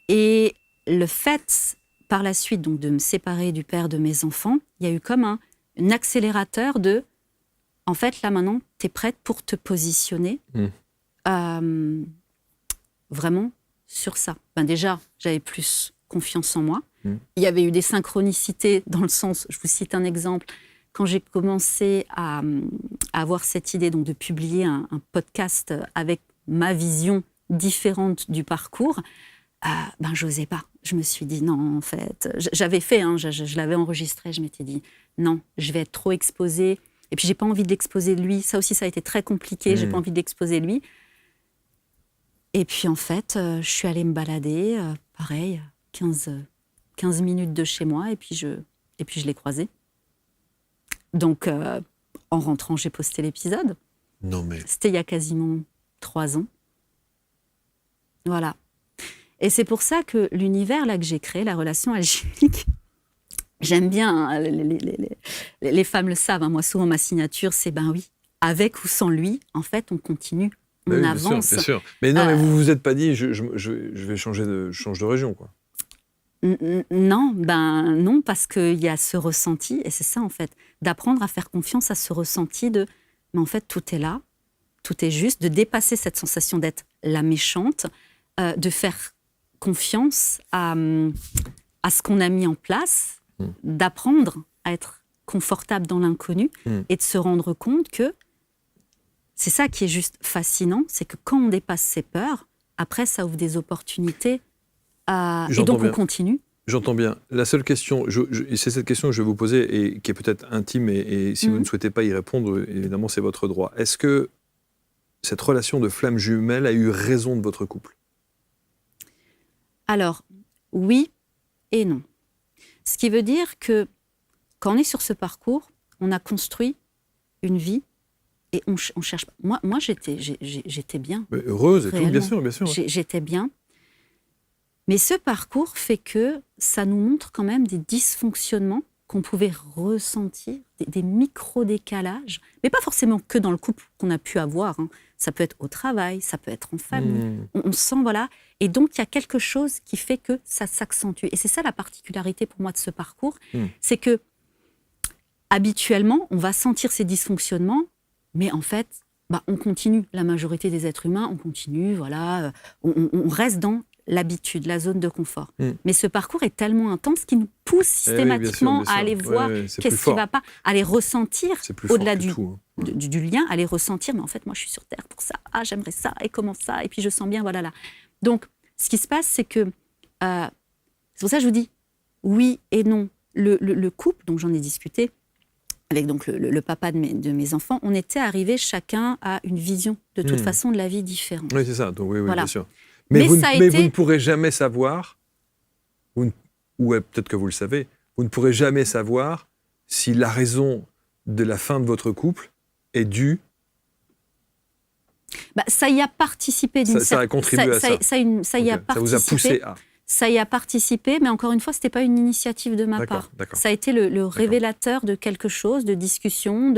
Speaker 3: Et le fait, par la suite, donc, de me séparer du père de mes enfants, il y a eu comme un accélérateur de... En fait, là, maintenant, tu es prête pour te positionner vraiment sur ça. Déjà, j'avais plus confiance en moi. Il y avait eu des synchronicités dans le sens, je vous cite un exemple, quand j'ai commencé à avoir cette idée donc, de publier un podcast avec ma vision différente du parcours, j'osais pas. Je me suis dit non, en fait. J'avais fait, je l'avais enregistré, je m'étais dit non, je vais être trop exposée. Et puis, j'ai pas envie de l'exposer lui. Ça aussi, ça a été très compliqué. J'ai pas envie de l'exposer lui. Et puis, en fait, je suis allée me balader, pareil, 15 minutes de chez moi. Et puis, je l'ai croisé. Donc, en rentrant, j'ai posté l'épisode.
Speaker 2: Non, mais...
Speaker 3: C'était il y a quasiment 3 ans. Voilà. Et c'est pour ça que l'univers là que j'ai créé, la relation alchimique, j'aime bien, les femmes le savent, moi souvent ma signature c'est oui, avec ou sans lui, en fait on continue, on avance.
Speaker 2: Bien sûr. Mais non, mais vous vous êtes pas dit, je vais change de région, quoi.
Speaker 3: Non, non, parce qu'il y a ce ressenti, et c'est ça en fait, d'apprendre à faire confiance à ce ressenti de, mais en fait tout est là, tout est juste, de dépasser cette sensation d'être la méchante, de faire confiance à ce qu'on a mis en place, d'apprendre à être confortable dans l'inconnu et de se rendre compte que c'est ça qui est juste fascinant, c'est que quand on dépasse ses peurs, après ça ouvre des opportunités et donc on continue.
Speaker 2: J'entends bien. La seule question, c'est cette question que je vais vous poser et qui est peut-être intime et si vous ne souhaitez pas y répondre, évidemment c'est votre droit. Est-ce que cette relation de flamme jumelle a eu raison de votre couple?
Speaker 3: Alors, oui et non. Ce qui veut dire que quand on est sur ce parcours, on a construit une vie et on cherche pas. Moi j'étais bien.
Speaker 2: Mais heureuse et tout, bien sûr. Ouais.
Speaker 3: J'étais bien. Mais ce parcours fait que ça nous montre quand même des dysfonctionnements qu'on pouvait ressentir, des micro-décalages, mais pas forcément que dans le couple qu'on a pu avoir. Ça peut être au travail, ça peut être en famille. On sent, voilà. Et donc, il y a quelque chose qui fait que ça s'accentue. Et c'est ça la particularité pour moi de ce parcours. C'est que, habituellement, on va sentir ces dysfonctionnements, mais en fait, on continue. La majorité des êtres humains, on continue, voilà. On reste dans l'habitude, la zone de confort. Mais ce parcours est tellement intense qu'il nous pousse systématiquement à aller voir qu'est-ce qui ne va pas, à les ressentir au-delà du lien, à les ressentir. Mais en fait, moi, je suis sur Terre pour ça. Ah, j'aimerais ça. Et comment ça? Et puis, je sens bien, voilà, là. Donc, ce qui se passe, c'est que... c'est pour ça que je vous dis oui et non. Le couple, donc j'en ai discuté avec donc, le papa de mes enfants, on était arrivés chacun à une vision, de toute façon, de la vie différente.
Speaker 2: Oui, c'est ça. Donc, oui,
Speaker 3: voilà.
Speaker 2: Bien sûr. Mais vous ne pourrez jamais savoir, ou peut-être que vous le savez, vous ne pourrez jamais savoir si la raison de la fin de votre couple est due
Speaker 3: Ça y a participé d'une
Speaker 2: Ça a contribué à ça.
Speaker 3: Ça y a participé.
Speaker 2: Ça vous a poussé à...
Speaker 3: Ça y a participé, mais encore une fois, ce n'était pas une initiative de ma part. Ça a été le révélateur de quelque chose, de discussion.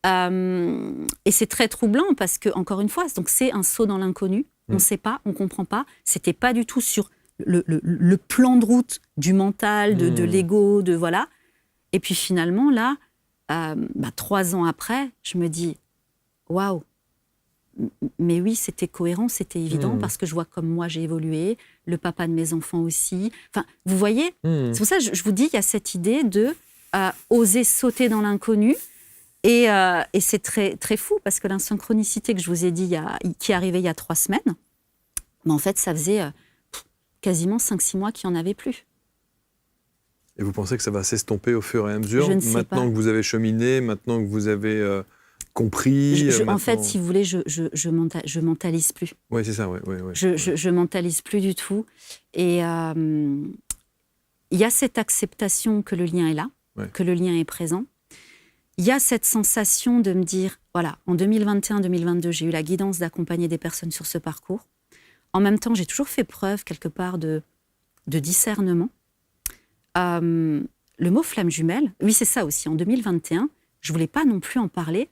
Speaker 3: Et c'est très troublant parce que, encore une fois, donc c'est un saut dans l'inconnu. On ne sait pas, on ne comprend pas. Ce n'était pas du tout sur le plan de route du mental, de l'ego, de voilà. Et puis finalement, là, 3 ans après, je me dis, waouh, mais oui, c'était cohérent, c'était évident, parce que je vois comme moi j'ai évolué, le papa de mes enfants aussi. Enfin, vous voyez, c'est pour ça que je vous dis, il y a cette idée de oser sauter dans l'inconnu. Et c'est très, très fou, parce que l'insynchronicité que je vous ai dit, qui est arrivée il y a 3 semaines, en fait, ça faisait quasiment 5-6 mois qu'il n'y en avait plus.
Speaker 2: Et vous pensez que ça va s'estomper au fur et à mesure,
Speaker 3: je ne sais
Speaker 2: maintenant
Speaker 3: pas.
Speaker 2: Que vous avez cheminé, maintenant que vous avez compris
Speaker 3: En fait, si vous voulez, je mentalise plus.
Speaker 2: Oui, c'est ça, ouais.
Speaker 3: Je mentalise plus du tout. Et il y a cette acceptation que le lien est là, que le lien est présent. Il y a cette sensation de me dire, voilà, en 2021-2022, j'ai eu la guidance d'accompagner des personnes sur ce parcours. En même temps, j'ai toujours fait preuve, quelque part, de discernement. Le mot flamme jumelle, oui, c'est ça aussi. En 2021, je ne voulais pas non plus en parler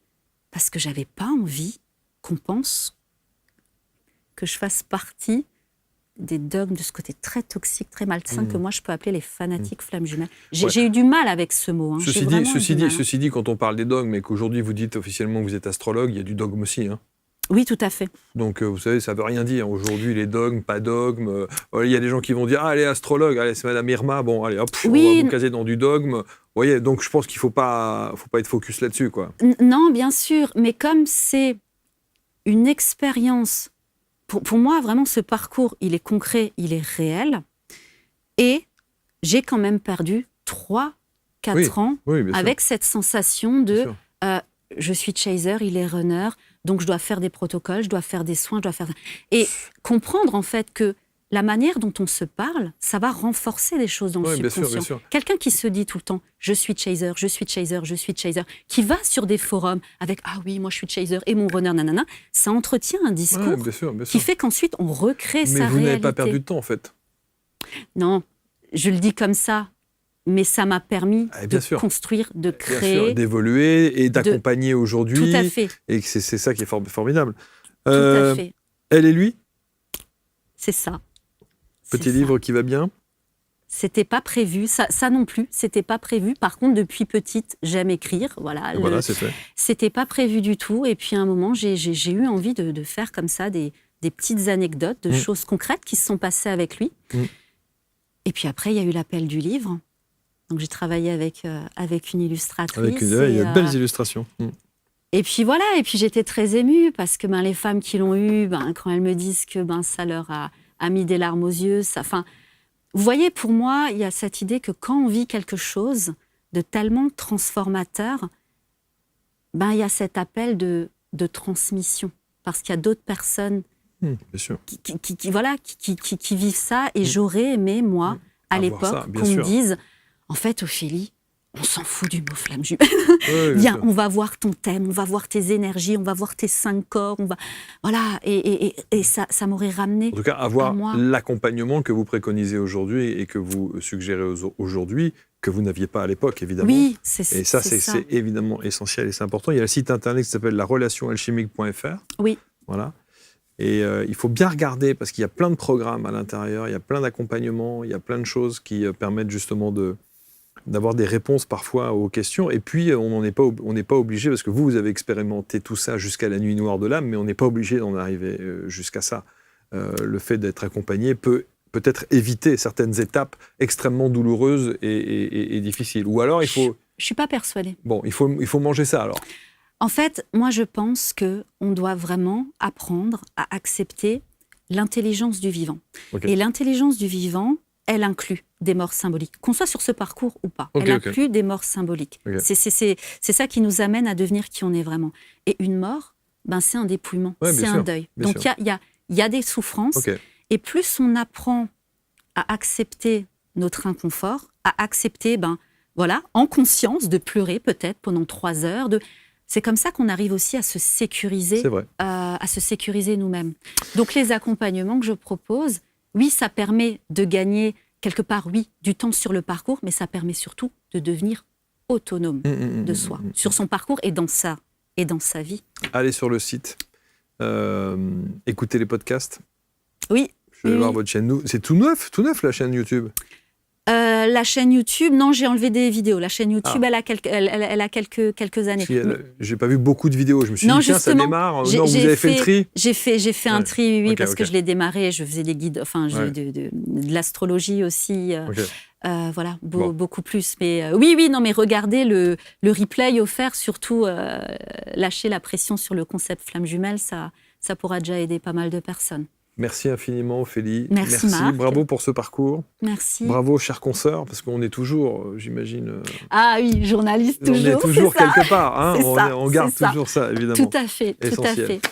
Speaker 3: parce que je n'avais pas envie qu'on pense que je fasse partie des dogmes, de ce côté très toxique, très malsain que moi je peux appeler les fanatiques flammes jumelles. J'ai eu du mal avec ce mot.
Speaker 2: Ceci dit, quand on parle des dogmes et qu'aujourd'hui vous dites officiellement que vous êtes astrologue, il y a du dogme aussi. Hein.
Speaker 3: Oui, tout à fait.
Speaker 2: Donc vous savez, ça ne veut rien dire. Aujourd'hui, les dogmes, pas dogmes. Il y a des gens qui vont dire « Ah, elle est astrologue, allez, c'est Madame Irma, bon, allez, hop, on va vous caser dans du dogme. » Vous voyez, donc je pense qu'il ne faut pas être focus là-dessus, quoi.
Speaker 3: Non, bien sûr, mais comme c'est une expérience... Pour moi, vraiment, ce parcours, il est concret, il est réel. Et j'ai quand même perdu 3-4 ans avec cette sensation de je suis chaser, il est runner, donc je dois faire des protocoles, je dois faire des soins, je dois faire... Et comprendre, en fait, que la manière dont on se parle, ça va renforcer des choses dans le subconscient.
Speaker 2: Bien sûr.
Speaker 3: Quelqu'un qui se dit tout le temps « je suis chaser, je suis chaser, je suis chaser », qui va sur des forums avec « ah oui, moi je suis chaser et mon runner, nanana », ça entretient un discours
Speaker 2: bien sûr.
Speaker 3: qui fait qu'ensuite on recrée sa réalité.
Speaker 2: Mais vous n'avez pas perdu de temps, en fait.
Speaker 3: Non, je le dis comme ça, mais ça m'a permis de construire, de créer...
Speaker 2: d'évoluer et d'accompagner aujourd'hui.
Speaker 3: Tout à fait.
Speaker 2: Et c'est ça qui est formidable.
Speaker 3: Tout à fait.
Speaker 2: Elle et lui ?
Speaker 3: C'est ça.
Speaker 2: Petit livre qui va bien ?
Speaker 3: C'était pas prévu, ça non plus, c'était pas prévu. Par contre, depuis petite, j'aime écrire. Voilà,
Speaker 2: c'est fait.
Speaker 3: C'était pas prévu du tout. Et puis à un moment, j'ai eu envie de faire comme ça des petites anecdotes de choses concrètes qui se sont passées avec lui. Et puis après, il y a eu l'appel du livre. Donc j'ai travaillé avec une illustratrice.
Speaker 2: Il y a de belles illustrations.
Speaker 3: Et puis voilà, et puis j'étais très émue parce que les femmes qui l'ont eu, quand elles me disent que ça leur a mis des larmes aux yeux, vous voyez, pour moi, il y a cette idée que quand on vit quelque chose de tellement transformateur, il y a cet appel de transmission. Parce qu'il y a d'autres personnes
Speaker 2: bien sûr.
Speaker 3: qui vivent ça. Et j'aurais aimé, moi, à l'époque, qu'on me dise, en fait, Ophélie, on s'en fout du mot flamme jumelle. Viens, on va voir ton thème, on va voir tes énergies, on va voir tes 5 corps, voilà, et ça m'aurait ramené.
Speaker 2: En tout cas, avoir l'accompagnement que vous préconisez aujourd'hui et que vous suggérez aujourd'hui, que vous n'aviez pas à l'époque, évidemment.
Speaker 3: Oui, c'est ça.
Speaker 2: Et ça, c'est évidemment essentiel et c'est important. Il y a le site internet qui s'appelle larelationalchimique.fr.
Speaker 3: Oui.
Speaker 2: Voilà. Et il faut bien regarder parce qu'il y a plein de programmes à l'intérieur, il y a plein d'accompagnements, il y a plein de choses qui permettent justement d'avoir des réponses parfois aux questions. Et puis, on n'est pas obligé, parce que vous avez expérimenté tout ça jusqu'à la nuit noire de l'âme, mais on n'est pas obligé d'en arriver jusqu'à ça. Le fait d'être accompagné peut peut-être éviter certaines étapes extrêmement douloureuses et difficiles. Ou alors, il faut...
Speaker 3: Je ne suis pas persuadée.
Speaker 2: Bon, il faut manger ça alors.
Speaker 3: En fait, moi, je pense qu'on doit vraiment apprendre à accepter l'intelligence du vivant. Et l'intelligence du vivant, elle inclut des morts symboliques, qu'on soit sur ce parcours ou pas. Elle inclut des morts symboliques. C'est ça qui nous amène à devenir qui on est vraiment. Et une mort, c'est un dépouillement, c'est un deuil. Donc il y a des souffrances. Et plus on apprend à accepter notre inconfort, à accepter, en conscience, de pleurer peut-être pendant 3 heures. C'est comme ça qu'on arrive aussi à se sécuriser à se sécuriser nous-mêmes. Donc les accompagnements que je propose, oui, ça permet de gagner quelque part, oui, du temps sur le parcours, mais ça permet surtout de devenir autonome de soi, sur son parcours et dans sa vie.
Speaker 2: Allez sur le site, écoutez les podcasts.
Speaker 3: Oui.
Speaker 2: Je vais voir votre chaîne. C'est tout neuf la chaîne YouTube.
Speaker 3: La chaîne YouTube, non, j'ai enlevé des vidéos. La chaîne YouTube, elle a quelques années.
Speaker 2: J'ai pas vu beaucoup de vidéos. Je me suis dit, tiens, ça démarre. Non, vous avez fait le tri.
Speaker 3: J'ai fait un tri, oui, parce que je l'ai démarré. Je faisais des guides, de l'astrologie aussi. Voilà, beaucoup plus. Mais oui, non, mais regardez le replay offert, surtout lâcher la pression sur le concept flamme jumelle, ça pourra déjà aider pas mal de personnes.
Speaker 2: Merci infiniment, Ophélie.
Speaker 3: Merci Marc.
Speaker 2: Bravo pour ce parcours.
Speaker 3: Merci.
Speaker 2: Bravo, chers consoeurs, parce qu'on est toujours, j'imagine...
Speaker 3: Ah oui, journaliste toujours.
Speaker 2: On est toujours quelque part. Hein,
Speaker 3: ça,
Speaker 2: on garde toujours ça, évidemment.
Speaker 3: Tout à fait,
Speaker 2: essentiel. Tout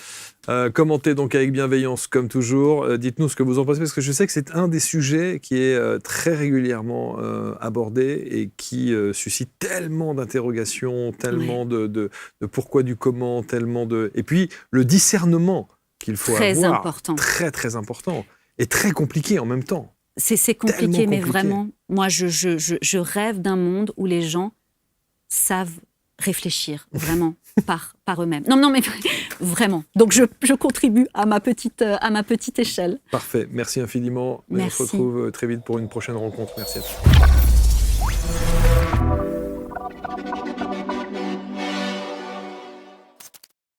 Speaker 2: à fait. Commentez donc avec bienveillance, comme toujours. Dites-nous ce que vous en pensez, parce que je sais que c'est un des sujets qui est très régulièrement abordé et qui suscite tellement d'interrogations, tellement de pourquoi, du comment, tellement de... Et puis, le discernement qu'il faut avoir,
Speaker 3: important.
Speaker 2: Très important, et très compliqué en même temps.
Speaker 3: C'est compliqué, mais vraiment, moi, je rêve d'un monde où les gens savent réfléchir, vraiment, par eux-mêmes. Non, mais vraiment. Donc, je contribue à ma petite échelle.
Speaker 2: Parfait, merci infiniment.
Speaker 3: Merci.
Speaker 2: On se retrouve très vite pour une prochaine rencontre. Merci à tous.